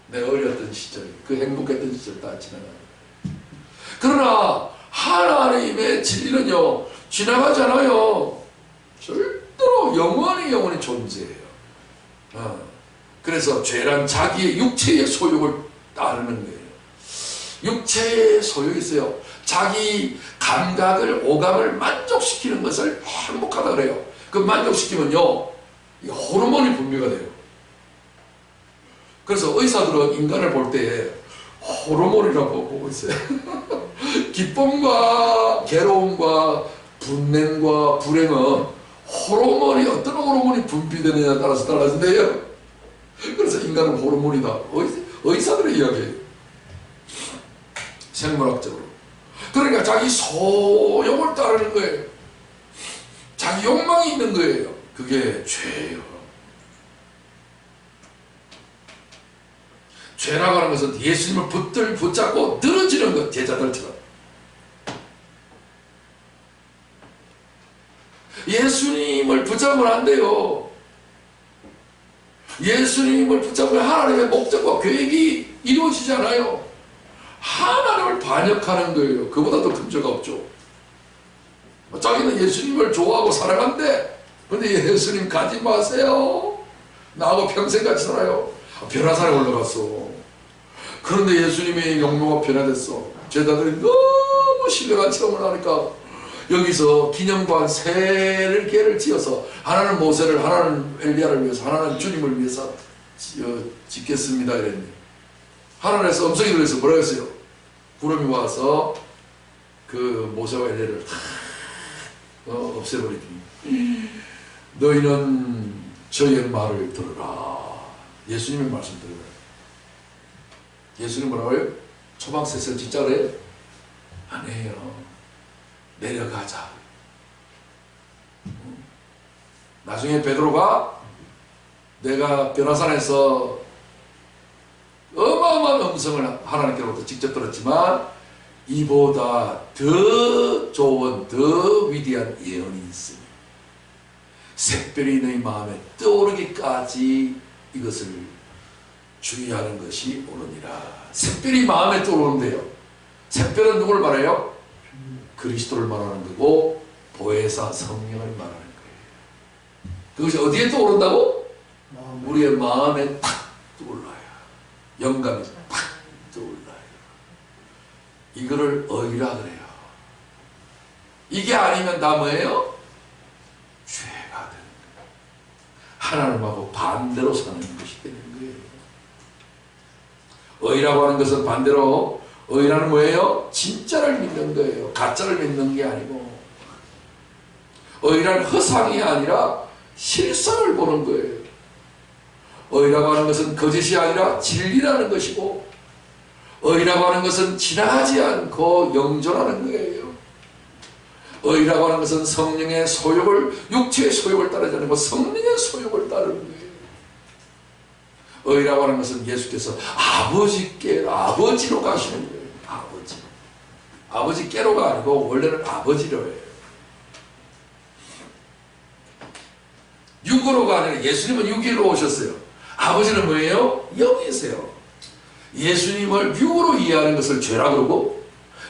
내 어렸던 시절, 그 행복했던 시절 다 지나가요. 그러나 하나님의 진리는요 지나가지 않아요. 절대로 영원히 존재해요. 그래서 죄란 자기의 육체의 소욕을 따르는 거예요. 육체의 소욕이 있어요. 자기 감각을, 오감을 만족시키는 것을 행복하다 그래요. 그 만족시키면요 호르몬이 분비가 돼요. 그래서 의사들은 인간을 볼 때 호르몬이라고 보고 있어요. 기쁨과 괴로움과 분냄과 불행은 호르몬이 어떤 호르몬이 분비되느냐에 따라서 달라진대요. 그래서 인간은 호르몬이다. 의사들의 이야기예요. 생물학적으로. 그러니까 자기 소욕을 따르는 거예요. 자기 욕망이 있는 거예요. 그게 죄예요. 죄라고 하는 것은 예수님을 붙잡고 늘어지는 것, 제자들처럼. 예수님을 붙잡으면 안 돼요. 예수님을 붙잡으면 하나님의 목적과 계획이 이루어지지 않아요. 하나님을 반역하는 거예요. 그보다 더 큰 죄가 없죠. 자기는 예수님을 좋아하고 사랑한대. 근데 예수님 가지 마세요. 나하고 평생 같이 살아요. 변화산에 올라갔어. 그런데 예수님의 용모가 변화됐어. 제자들이 너무 신령한 체험을 하니까 여기서 기념관 세 개를 지어서 하나는 모세를, 하나는 엘리야를 위해서, 하나는 주님을 위해서 짓겠습니다 이랬니. 하나님에서 음성이 들려서 뭐라고 했어요? 구름이 와서 그 모세와 엘리야를 없애버리더니 너희는 저의 말을 들으라. 예수님의 말씀 들으라. 예수님 뭐라고 해요? 초막셋을 짓자 그래요? 안 해요. 내려가자. 나중에 베드로가 내가 변화산에서 어마어마한 음성을 하나님께로부터 직접 들었지만 이보다 더 좋은 더 위대한 예언이 있으니 샛별이 너희 마음에 떠오르기까지 이것을 주의하는 것이 옳으니라. 샛별이 마음에 떠오르는데요. 샛별은 누구를 말해요? 그리스도를 말하는 거고 보혜사 성령을 말하는 거예요. 그것이 어디에 떠오른다고? 우리의 마음에 탁 떠올라요. 영감이 탁 떠올라요. 이거를 의라 그래요. 이게 아니면 다 뭐예요? 죄가 되는 거예요. 하나님하고 반대로 사는 것이 되는 거예요. 의라고 하는 것은 반대로 의라는 뭐예요? 진짜를 믿는 거예요. 가짜를 믿는 게 아니고. 의라는 허상이 아니라 실상을 보는 거예요. 의라고 하는 것은 거짓이 아니라 진리라는 것이고, 의라고 하는 것은 지나가지 않고 영존하는 거예요. 의라고 하는 것은 성령의 소욕을, 육체의 소욕을 따르지 않고 성령의 소욕을 따르는 거예요. 의라고 하는 것은 예수께서 아버지로 가시는 거예요. 아버지께로가 아니고 원래는 아버지로 해요. 육으로가 아니라 예수님은 육으로 오셨어요. 아버지는 뭐예요? 영이세요. 예수님을 육으로 이해하는 것을 죄라 그러고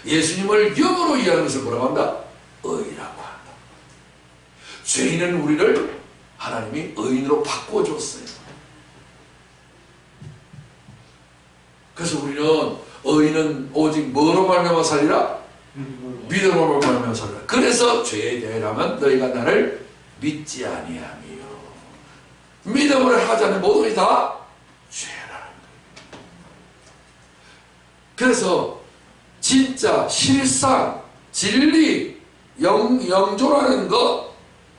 예수님을 영으로 이해하는 것을 뭐라고 한다? 의라고 한다. 죄인은 우리를 하나님이 의인으로 바꾸어 줬어요. 그래서 우리는 의인은 오직 뭐로 말미암아 살리라? 믿음으로 말미암아 살리라. 그래서 죄에 대하면 너희가 나를 믿지 아니하며 믿음으로 하지 않는 모든 것이 다 죄라는 거예요. 그래서 진짜 실상 진리 영존하는 것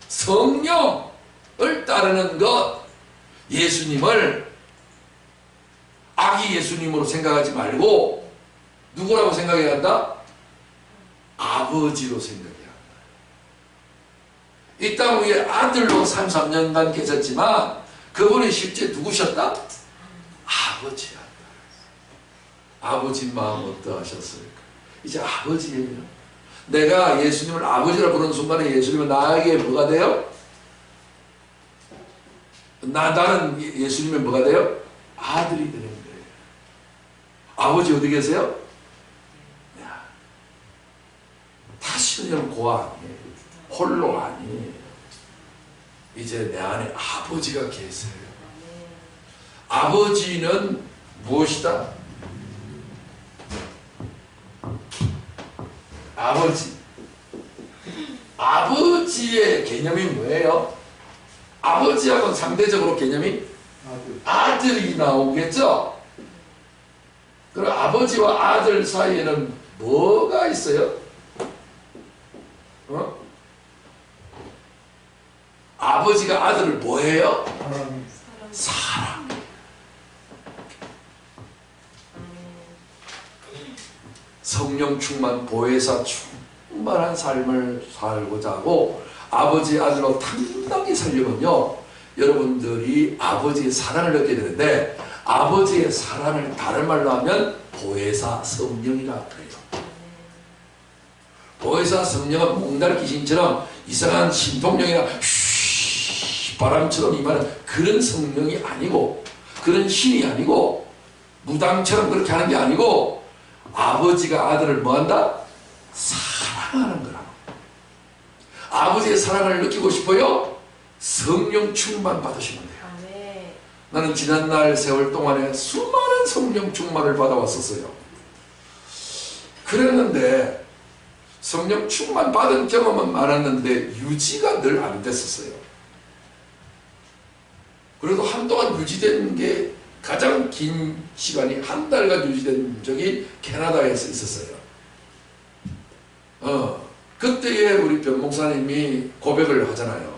성령을 따르는 것 예수님을 아기 예수님으로 생각하지 말고 누구라고 생각해야 한다? 아버지로 생각해야 한다. 이 땅 위에 아들로 33년간 계셨지만 그분이 실제 누구셨다? 아버지였다. 아버지 마음 어떠하셨을까? 이제 아버지예요. 내가 예수님을 아버지라 부르는 순간에 예수님은 나에게 뭐가 돼요? 나는 예수님의 뭐가 돼요? 아들이 되는 거예요. 아버지 어디 계세요? 천연 고아 아니에요. 홀로 아니에요. 이제 내 안에 아버지가 계세요. 아버지는 무엇이다? 아버지. 아버지의 개념이 뭐예요? 아버지하고는 상대적으로 개념이 아들이 나오겠죠? 그럼 아버지와 아들 사이에는 뭐가 있어요? 아버지가 아들을 뭐해요? 사랑. 성령 충만 보혜사 충만한 삶을 살고자 하고 아버지 아들로 당당히 살려면요, 여러분들이 아버지의 사랑을 느끼게 되는데, 아버지의 사랑을 다른 말로 하면 보혜사 성령이라 그래요. 보혜사 성령은 몽달 귀신처럼 이상한 신통령이나 바람처럼 임하는 그런 성령이 아니고, 그런 신이 아니고, 무당처럼 그렇게 하는 게 아니고, 아버지가 아들을 뭐한다? 사랑하는 거라고. 아버지의 사랑을 느끼고 싶어요? 성령 충만 받으시면 돼요. 나는 지난날 세월 동안에 수많은 성령 충만을 받아왔었어요. 그랬는데 성령 충만 받은 경험은 많았는데 유지가 늘 안 됐었어요. 그래도 한동안 유지된 게 가장 긴 시간이 한 달간 유지된 적이 캐나다에서 있었어요. 그때에 우리 변 목사님이 고백을 하잖아요.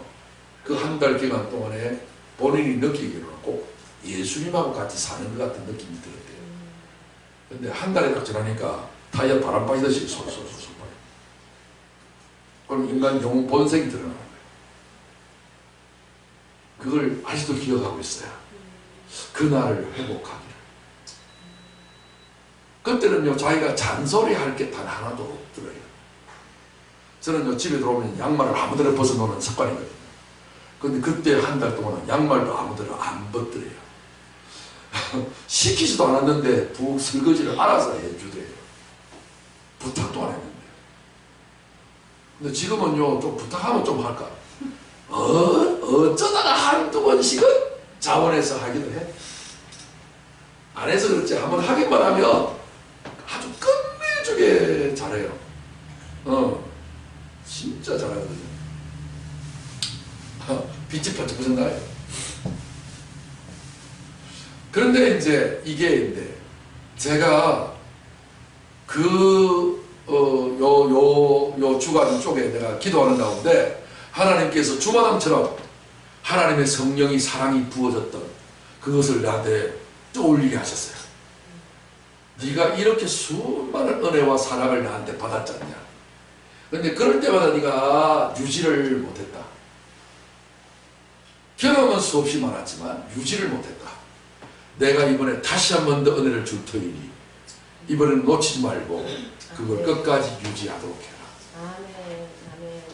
그 한 달 기간 동안에 본인이 느끼기로는 꼭 예수님하고 같이 사는 것 같은 느낌이 들었대요. 근데 한 달이 딱 지나니까 타이어 바람 빠지듯이 솔솔솔솔 빠져. 그럼 인간 영혼 본색이 드러나는 거예요. 그걸 아직도 기억하고 있어요. 그날을 회복하기를. 그때는요, 자기가 잔소리할 게 단 하나도 없더래요. 저는요, 집에 들어오면 양말을 아무데나 벗어놓는 습관이거든요. 근데 그때 한 달 동안은 양말도 아무데나 안 벗더래요. 시키지도 않았는데 부 설거지를 알아서 해주더래요. 부탁도 안 했는데. 근데 지금은요, 좀 부탁하면 좀 할까? 어쩌다가 한두 번씩은 자원해서 하기도 해. 안 해서 그렇지, 한번 하기만 하면 아주 끝내주게 잘해요. 진짜 잘하거든요. 빛이 번쩍번쩍 나요. 그런데 이제 이게 제가 요 주간 쪽에 내가 기도하는 가운데 하나님께서 주마담처럼 하나님의 성령이 사랑이 부어졌던 그것을 나한테 떠올리게 하셨어요. 네가 이렇게 수많은 은혜와 사랑을 나한테 받았잖냐. 그런데 그럴 때마다 네가 유지를 못했다. 경험은 수없이 많았지만 유지를 못했다. 내가 이번에 다시 한 번 더 은혜를 줄 터이니 이번에는 놓치지 말고 그걸 끝까지 유지하도록 해라.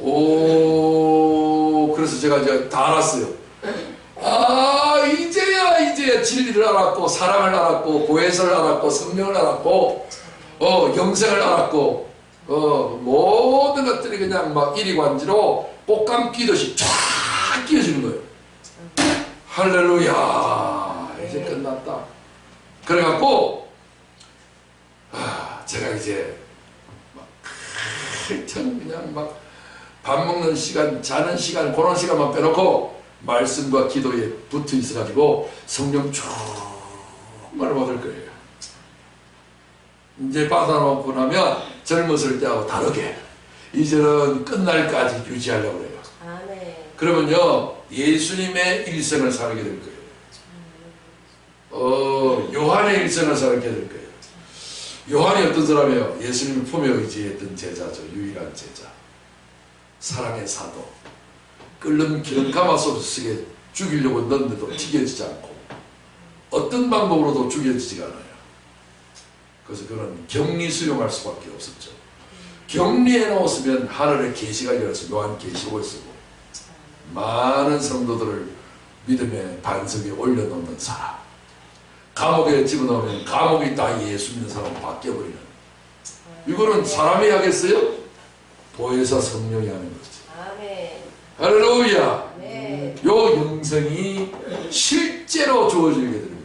오, 그래서 제가 이제 다 알았어요. 이제야 진리를 알았고, 사랑을 알았고, 보혜사를 알았고, 성령을 알았고, 영생을 알았고, 모든 것들이 그냥 막 이리관지로 꽃감 끼듯이 쫙 끼어지는 거예요. 할렐루야, 이제 끝났다. 그래갖고 제가 이제 막 그냥 막 밥 먹는 시간, 자는 시간, 그런 시간만 빼놓고 말씀과 기도에 붙어 있어가지고 성령 충만을 받을 거예요. 이제 받아놓고 나면 젊었을 때하고 다르게 이제는 끝날까지 유지하려고 그래요. 그러면요, 예수님의 일생을 살게 될 거예요. 요한의 일생을 살게 될 거예요. 요한이 어떤 사람이에요? 예수님을 품에 의지했던 제자죠. 유일한 제자. 사랑의 사도. 끓는 기름 가마솥에 죽이려고 넣는데도 튀겨지지 않고 어떤 방법으로도 죽여지지가 않아요. 그래서 그는 격리 수용할 수밖에 없었죠. 격리해 놓았으면 하늘의 계시가 열려서 요한 계시록을 쓰고 많은 성도들을 믿음의 반석에 올려놓는 사람. 감옥에 집어넣으면 감옥이 다 예수 믿는 사람 바뀌어버리는. 이거는 사람이 하겠어요? 보혜사 성령이 하는 거지. 아멘. 할렐루야. 아멘. 요 영생이 실제로 주어지게 되는 거예요.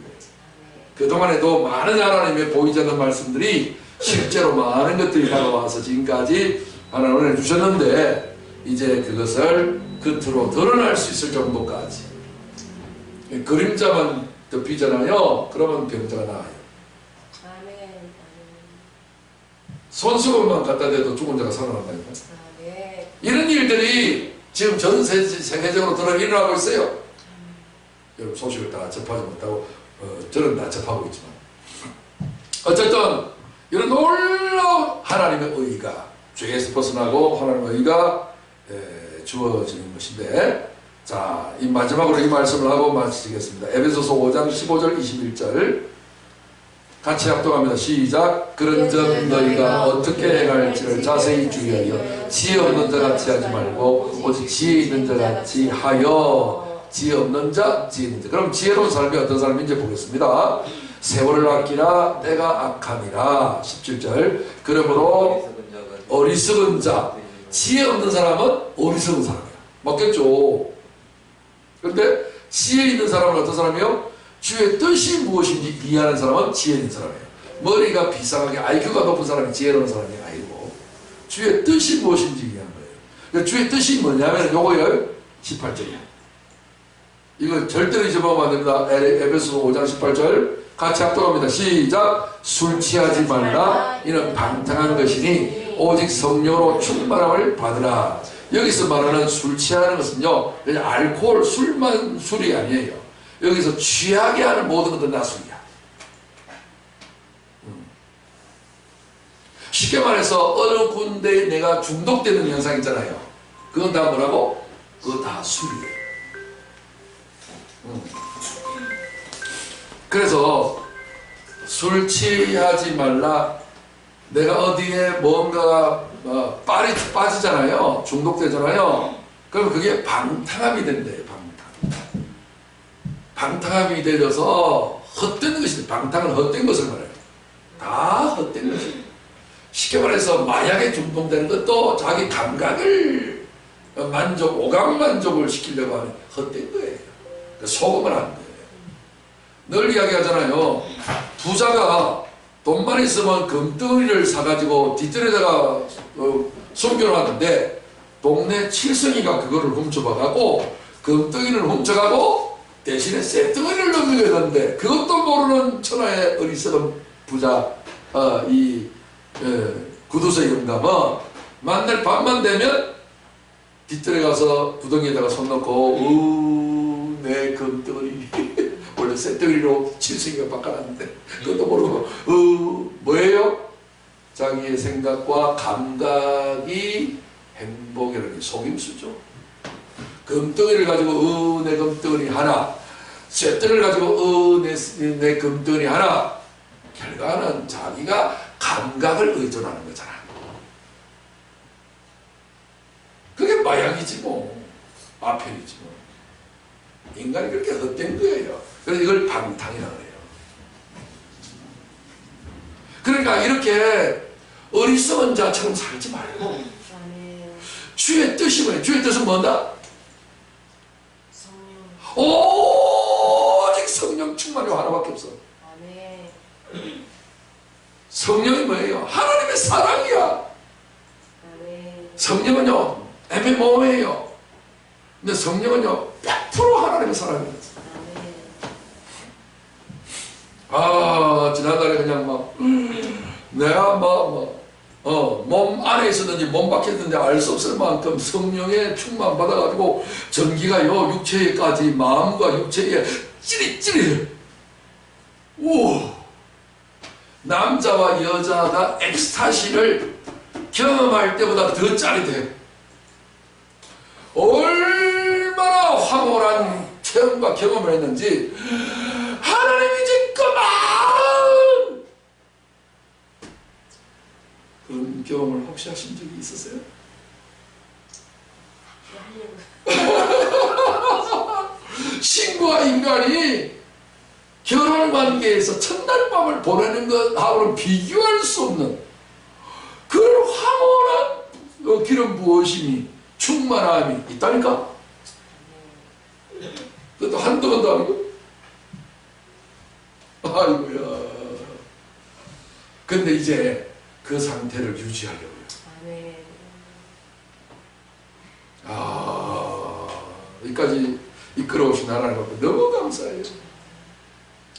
그동안에도 많은 하나님의 보이지 않는 말씀들이 실제로 많은 것들이 다가와서 지금까지 하나님을 주셨는데 이제 그것을 겉으로 드러날 수 있을 정도까지. 그림자만 덮이잖아요. 그러면 병자가 나아요. 아멘. 손수건만 갖다 대도 죽은 자가 살아난다니까. 아멘. 이런 일들이 지금 전 세계적으로 들어 일어나고 있어요. 여러분 소식을 다 접하지 못하고 저는 다 접하고 있지만 어쨌든 이런 놀라운 하나님의 의가 죄에서 벗어나고 하나님의 의가 주어지는 것인데, 자, 이 마지막으로 이 말씀을 하고 마치겠습니다. 에베소서 5장 15절 21절 같이 합동합니다. 시작. 그런즉 너희가 어떻게 행할지를 자세히 주의하여 지혜 없는 자같이 하지 말고 오직 지혜 있는 자같이 하여. 지혜 없는 자, 지혜 있는 자. 그럼 지혜로운 삶이 어떤 삶인지 보겠습니다. 세월을 아끼라 때가 악함이라. 17절. 그러므로 어리석은 자, 지혜 없는 사람은 어리석은 사람이야. 맞겠죠? 그런데 지혜 있는 사람은 어떤 사람이요? 주의 뜻이 무엇인지 이해하는 사람은 지혜 있는 사람이에요. 머리가 비상하게 IQ가 높은 사람이 지혜로운 사람이 아니고 주의 뜻이 무엇인지 이해하는 거예요. 그러니까 주의 뜻이 뭐냐면 요거요. 18절이에요. 이거 절대로 잊어먹으면 안 됩니다. 에베소서 5장 18절 같이 합동합니다. 시작. 술 취하지 말라. 이는 방탕한 것이니 오직 성령으로 충만함을 받으라. 여기서 말하는 술 취하는 것은요, 알코올, 술만 술이 아니에요. 여기서 취하게 하는 모든 것은 다 술이야. 쉽게 말해서 어느 군데에 내가 중독되는 현상 있잖아요. 그건 다 뭐라고? 그거 다 술이에요. 그래서 술 취하지 말라. 내가 어디에 뭔가가 빠지잖아요. 중독되잖아요. 그러면 그게 방탕함이 된대요. 방탕함이 되어서 헛된 것이, 방탕은 헛된 것을 말해요. 다 헛된 것이에요. 쉽게 말해서 마약에 중독되는 것도 자기 감각을 오감 만족을 시키려고 하는 헛된 거예요. 속으면 안 돼요. 늘 이야기하잖아요. 부자가 돈만 있으면 금덩이를 사가지고 뒷뜰에다가 숨겨놨는데 동네 칠성이가 그거를 훔쳐봐가고 금덩이를 훔쳐가고 대신에 쇠덩이를 넘겨놨는데 그것도 모르는 천하의 어리석은 부자 구두쇠 영감은 만날 밤만 되면 뒷뜰에 가서 구덩이에다가 손 넣고 내 금덩이 원래 쇠덩이로 칠성이가 바꿔놨는데 그것도 모르고 뭐예요? 자기의 생각과 감각이 행복이라는 속임수죠. 금덩이를 가지고 내 금덩이 하나, 쇠덩이를 가지고 내 금덩이 하나. 결과는 자기가 감각을 의존하는 거잖아. 그게 마약이지 뭐. 아편이지 뭐. 인간이 그렇게 헛된 거예요. 그래서 이걸 방탕이라고 해요. 그러니까 이렇게 어리석은 자처럼 살지 말고 주의 뜻이 뭐예요? 주의 뜻은 뭔다? 오직 성령 충만이 하나밖에 없어. 성령이 뭐예요? 하나님의 사랑이야. 성령은요 애매모호해요. 근데 성령은요 100% 하나님의 사랑이에요. 지난달에 그냥 막 내가 몸 안에 있었는지 몸 밖에 있었는지 알 수 없을 만큼 성령의 충만 받아가지고 전기가요 육체까지 마음과 육체에 찌릿찌릿해. 오, 남자와 여자가 엑스타시를 경험할 때보다 더 짜릿해. 얼마나 황홀한 체험과 경험을 했는지 하나님이 지금만 그런 경험을 혹시 하신 적이 있으세요? 신과 인간이 결혼 관계에서 첫날 밤을 보내는 것하고는 비교할 수 없는 그런 황홀한 그 기름 부으심이 충만함이 있다니까? 그것도 한두 번도 아니고? 아이고야. 근데 이제 그 상태를 유지하려고요. 아멘. 여기까지 이끌어오신 하나님 앞에 너무 감사해요.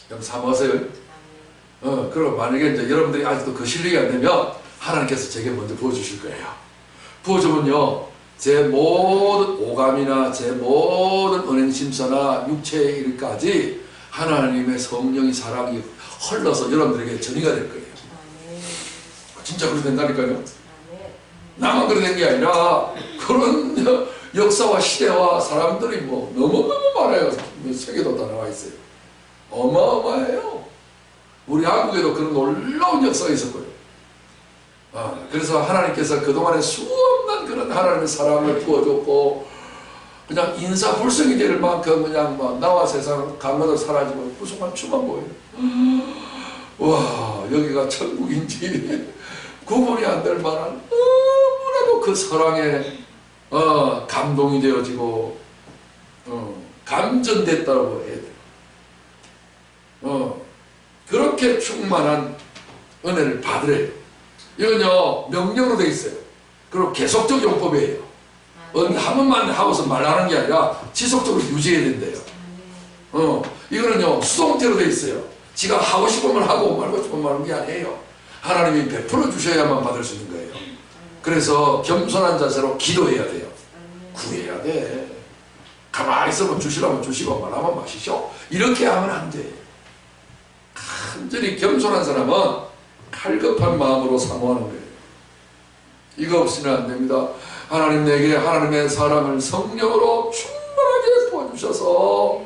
그럼 삼으세요. 그럼 만약에 이제 여러분들이 아직도 그 실력이 안 되면 하나님께서 제게 먼저 부어주실 거예요. 부어주면요, 제 모든 오감이나 제 모든 은행 심사나 육체의 일까지 하나님의 성령이 사랑이 흘러서 여러분들에게 전이가 될 거예요. 진짜 그렇게 된다니까요. 나만 그렇게 된 게 아니라 그런 역사와 시대와 사람들이 뭐 너무너무 많아요. 세계도 다 나와 있어요. 어마어마해요. 우리 한국에도 그런 놀라운 역사가 있었고요. 그래서 하나님께서 그동안에 수없는 그런 하나님의 사랑을 부어줬고, 그냥 인사불성이 될 만큼 그냥 막 나와 세상 강가도 사라지고 구성한 추만 보여요. 와, 여기가 천국인지 구분이 안 될 만한 너무나도 그 사랑에 감동이 되어지고 감전됐다고 해야 돼요. 그렇게 충만한 은혜를 받으래요. 이건요, 명령으로 되어 있어요. 그리고 계속적 용법이에요. 한 번만 하고서 말하는 게 아니라 지속적으로 유지해야 된대요. 이거는요, 수동태로 되어 있어요. 지가 하고 싶으면 하고 말고 싶으면 말하는 게 아니에요. 하나님이 베풀어 주셔야만 받을 수 있는 거예요. 그래서 겸손한 자세로 기도해야 돼요. 구해야 돼. 가만히 있으면 주시라면 주시고 말하면 마시죠. 이렇게 하면 안 돼. 간절히 겸손한 사람은 칼급한 마음으로 사모하는 거예요. 이거 없이는 안 됩니다. 하나님 내게 하나님의 사랑을 성령으로 충만하게 부어주셔서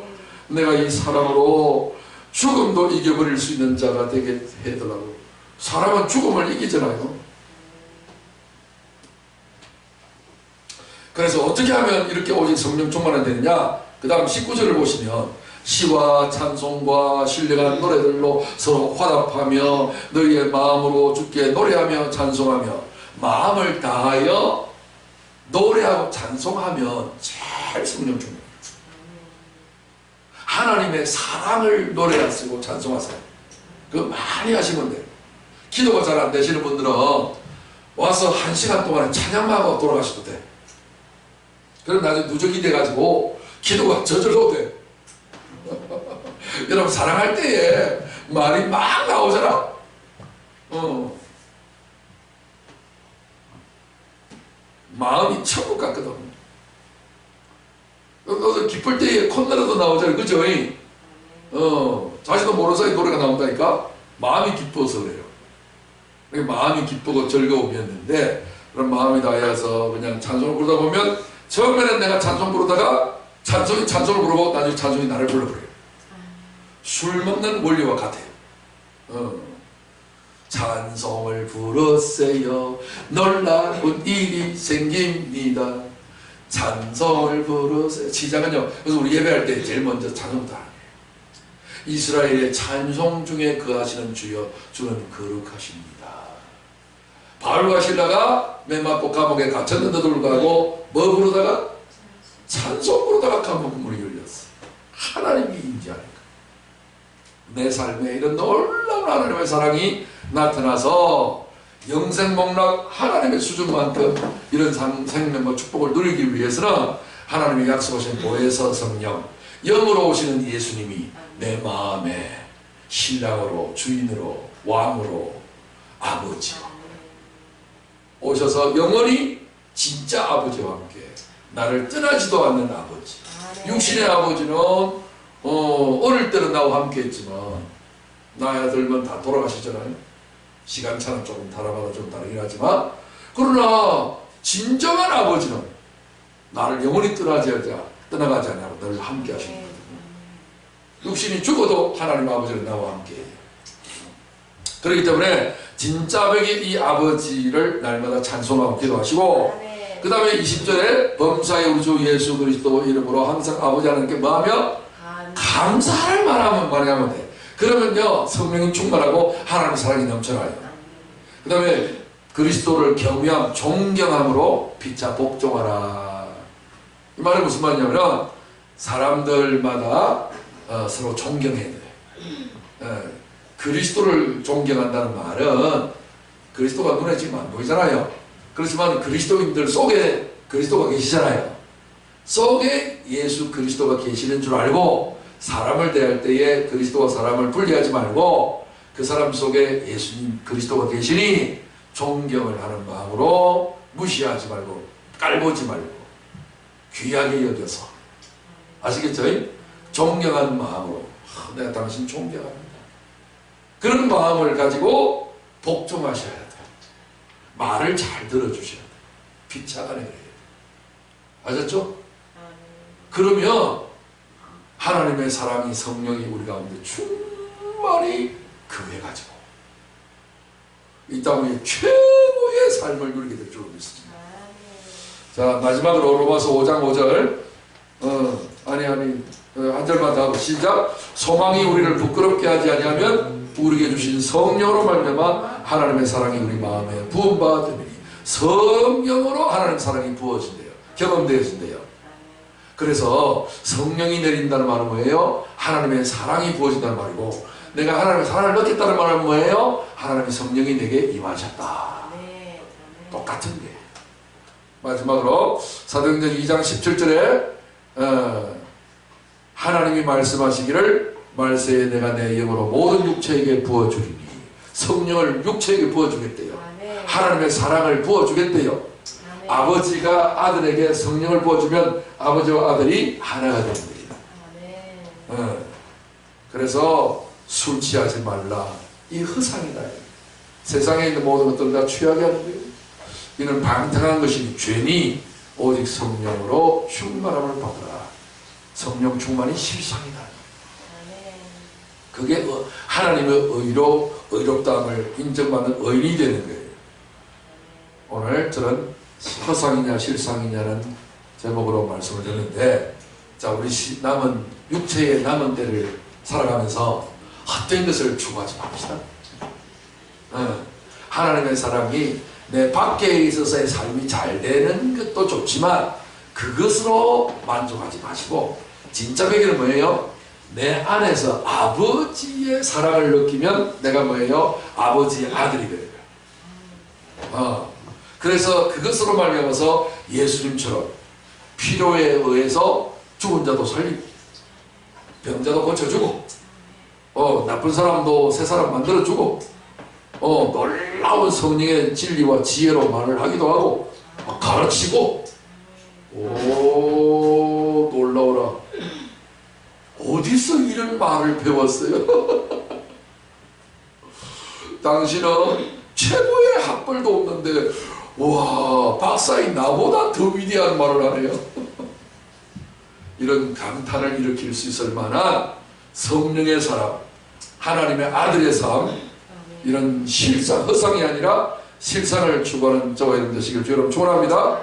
내가 이 사랑으로 죽음도 이겨버릴 수 있는 자가 되게 해달라고. 사람은 죽음을 이기잖아요. 그래서 어떻게 하면 이렇게 오직 성령 충만이 되느냐? 그 다음 19절을 보시면 시와 찬송과 신령한 노래들로 서로 화답하며 너희의 마음으로 주께 노래하며 찬송하며, 마음을 다하여 노래하고 찬송하면 제일 성령 충만. 하나님의 사랑을 노래하시고 찬송하세요. 그거 많이 하시면 돼요. 기도가 잘 안 되시는 분들은 와서 1시간 동안에 찬양만 하고 돌아가셔도 돼. 그럼 나중에 누적이 돼가지고 기도가 저절로 돼. 여러분, 사랑할 때에 말이 막 나오잖아. 마음이 천국 같거든. 너도 기쁠 때에 콧노래도 나오잖아. 그죠? 자신도 모르는 사이에 노래가 나온다니까? 마음이 기뻐서 그래요. 마음이 기쁘고 즐거움이었는데, 그런 마음이 다해서 그냥 찬송을 부르다 보면, 처음에는 내가 찬송 부르다가 찬송이 찬송을 부르고 나중에 찬송이 나를 불러버려요. 술 먹는 원리와 같아요. 찬송을 부르세요. 놀라운 일이 생깁니다. 찬송을 부르세요. 시작은요, 그래서 우리 예배할 때 제일 먼저 찬송부터 하는 거예요. 이스라엘의 찬송 중에 거하시는 주여, 주는 거룩하십니다. 바울과 실라가 맨 맞고 감옥에 갇혔는데도 불구하고 뭐 부르다가? 찬송 부르다가 감옥 문이 열렸어. 하나님이 임재하니까. 내 삶에 이런 놀라운 하나님의 사랑이 나타나서 영생복락 하나님의 수준만큼 이런 생명과 축복을 누리기 위해서는 하나님의 약속하신 보혜사 성령, 영으로 오시는 예수님이 내 마음에 신랑으로, 주인으로, 왕으로, 아버지로 오셔서 영원히 진짜 아버지와 함께 나를 떠나지도 않는 아버지. 육신의 아버지는 어릴 때는 나와 함께 했지만 나이가 들면 다 돌아가시잖아요. 시간차는 조금 다르마다 좀 다르긴 하지만, 그러나 진정한 아버지는 나를 영원히 떠나가지 않냐고 늘 함께 하십니다. 육신이 죽어도 하나님 아버지는 나와 함께 해요. 그렇기 때문에 진짜 이 아버지를 날마다 찬송하고 기도하시고, 그 다음에 20절에 범사의 우리 주 예수 그리스도 이름으로 항상 아버지 하나님께 뭐하며? 감사할 만하면 말하면 돼. 그러면요, 성령이 충만하고 하나님의 사랑이 넘쳐나요. 그 다음에 그리스도를 경외함, 존경함으로 피차 복종하라. 이 말은 무슨 말이냐면 사람들마다 서로 존경해야 돼. 그리스도를 존경한다는 말은 그리스도가 눈에 지금 안 보이잖아요. 그렇지만 그리스도인들 속에 그리스도가 계시잖아요. 속에 예수 그리스도가 계시는 줄 알고 사람을 대할 때에 그리스도와 사람을 분리하지 말고 그 사람 속에 예수님 그리스도가 계시니 존경을 하는 마음으로 무시하지 말고 깔보지 말고 귀하게 여겨서 아시겠죠? 존경하는 마음으로 내가 당신 존경합니다. 그런 마음을 가지고 복종하셔야 돼요. 말을 잘 들어주셔야 돼요. 피차간에 그래요. 아셨죠? 그러면 하나님의 사랑이 성령이 우리 가운데 충만히 금해가지고 이 땅의 최고의 삶을 누리게 될 줄로 믿습니다. 자, 마지막으로 로마서 5장 5절 한 절만 더 하고 시작. 소망이 우리를 부끄럽게 하지 아니하면 우리에게 주신 성령으로 말미암아 하나님의 사랑이 우리 마음에 부음바 되니 성령으로 하나님의 사랑이 부어진대요. 경험되어진대요. 그래서 성령이 내린다는 말은 뭐예요? 하나님의 사랑이 부어진다는 말이고 내가 하나님의 사랑을 넣겠다는 말은 뭐예요? 하나님의 성령이 내게 임하셨다. 똑같은 게. 마지막으로 사도행전 2장 17절에 하나님이 말씀하시기를 말세에 내가 내 영으로 모든 육체에게 부어주리니 성령을 육체에게 부어주겠대요. 하나님의 사랑을 부어주겠대요. 아버지가 아들에게 성령을 부어주면 아버지와 아들이 하나가 되는 겁니다. 그래서 술 취하지 말라. 이 허상이다. 세상에 있는 모든 것들을 다 취하게 하는 거예요. 이는 방탕한 것이니 죄니 오직 성령으로 충만함을 받으라. 성령 충만이 실상이다. 그게 하나님의 의롭다함을 인정받는 의인이 되는 거예요. 오늘 저는 허상이냐 실상이냐는 제목으로 말씀을 드렸는데, 자, 우리 육체의 남은 때를 살아가면서 헛된 것을 추구하지 맙시다. 하나님의 사랑이 내 밖에 있어서의 삶이 잘 되는 것도 좋지만 그것으로 만족하지 마시고 진짜 배경은 뭐예요? 내 안에서 아버지의 사랑을 느끼면 내가 뭐예요? 아버지의 아들이 되는 거예요. 그래서 그것으로 말미암아서 예수님처럼 필요에 의해서 죽은 자도 살리고 병자도 고쳐주고 나쁜 사람도 새 사람 만들어주고 놀라운 성령의 진리와 지혜로 말을 하기도 하고 가르치고 놀라워라. 어디서 이런 말을 배웠어요? 당신은 최고의 학벌도 없는데 와, 박사인 나보다 더 위대한 말을 하네요. 이런 감탄을 일으킬 수 있을 만한 성령의 사랑, 하나님의 아들의 삶, 이런 실상, 허상이 아니라 실상을 추구하는 저와 여러분 되시길 주 여러분 축원합니다.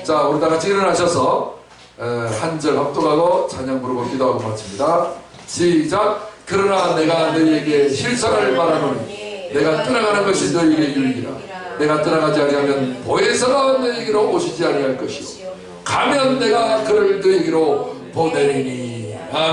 자, 우리 다 같이 일어나셔서 한 절 합독하고 찬양 부르고 기도하고 마칩니다. 시작. 그러나 내가 너희에게 실상을 말하노니 내가 떠나가는 것이 너희에게 유익이라. 내가 떠나가지 아니하면 보혜사가 너희에게로 오시지 아니할 것이요 가면 내가 그를 너희에게로 보내리니. 아멘.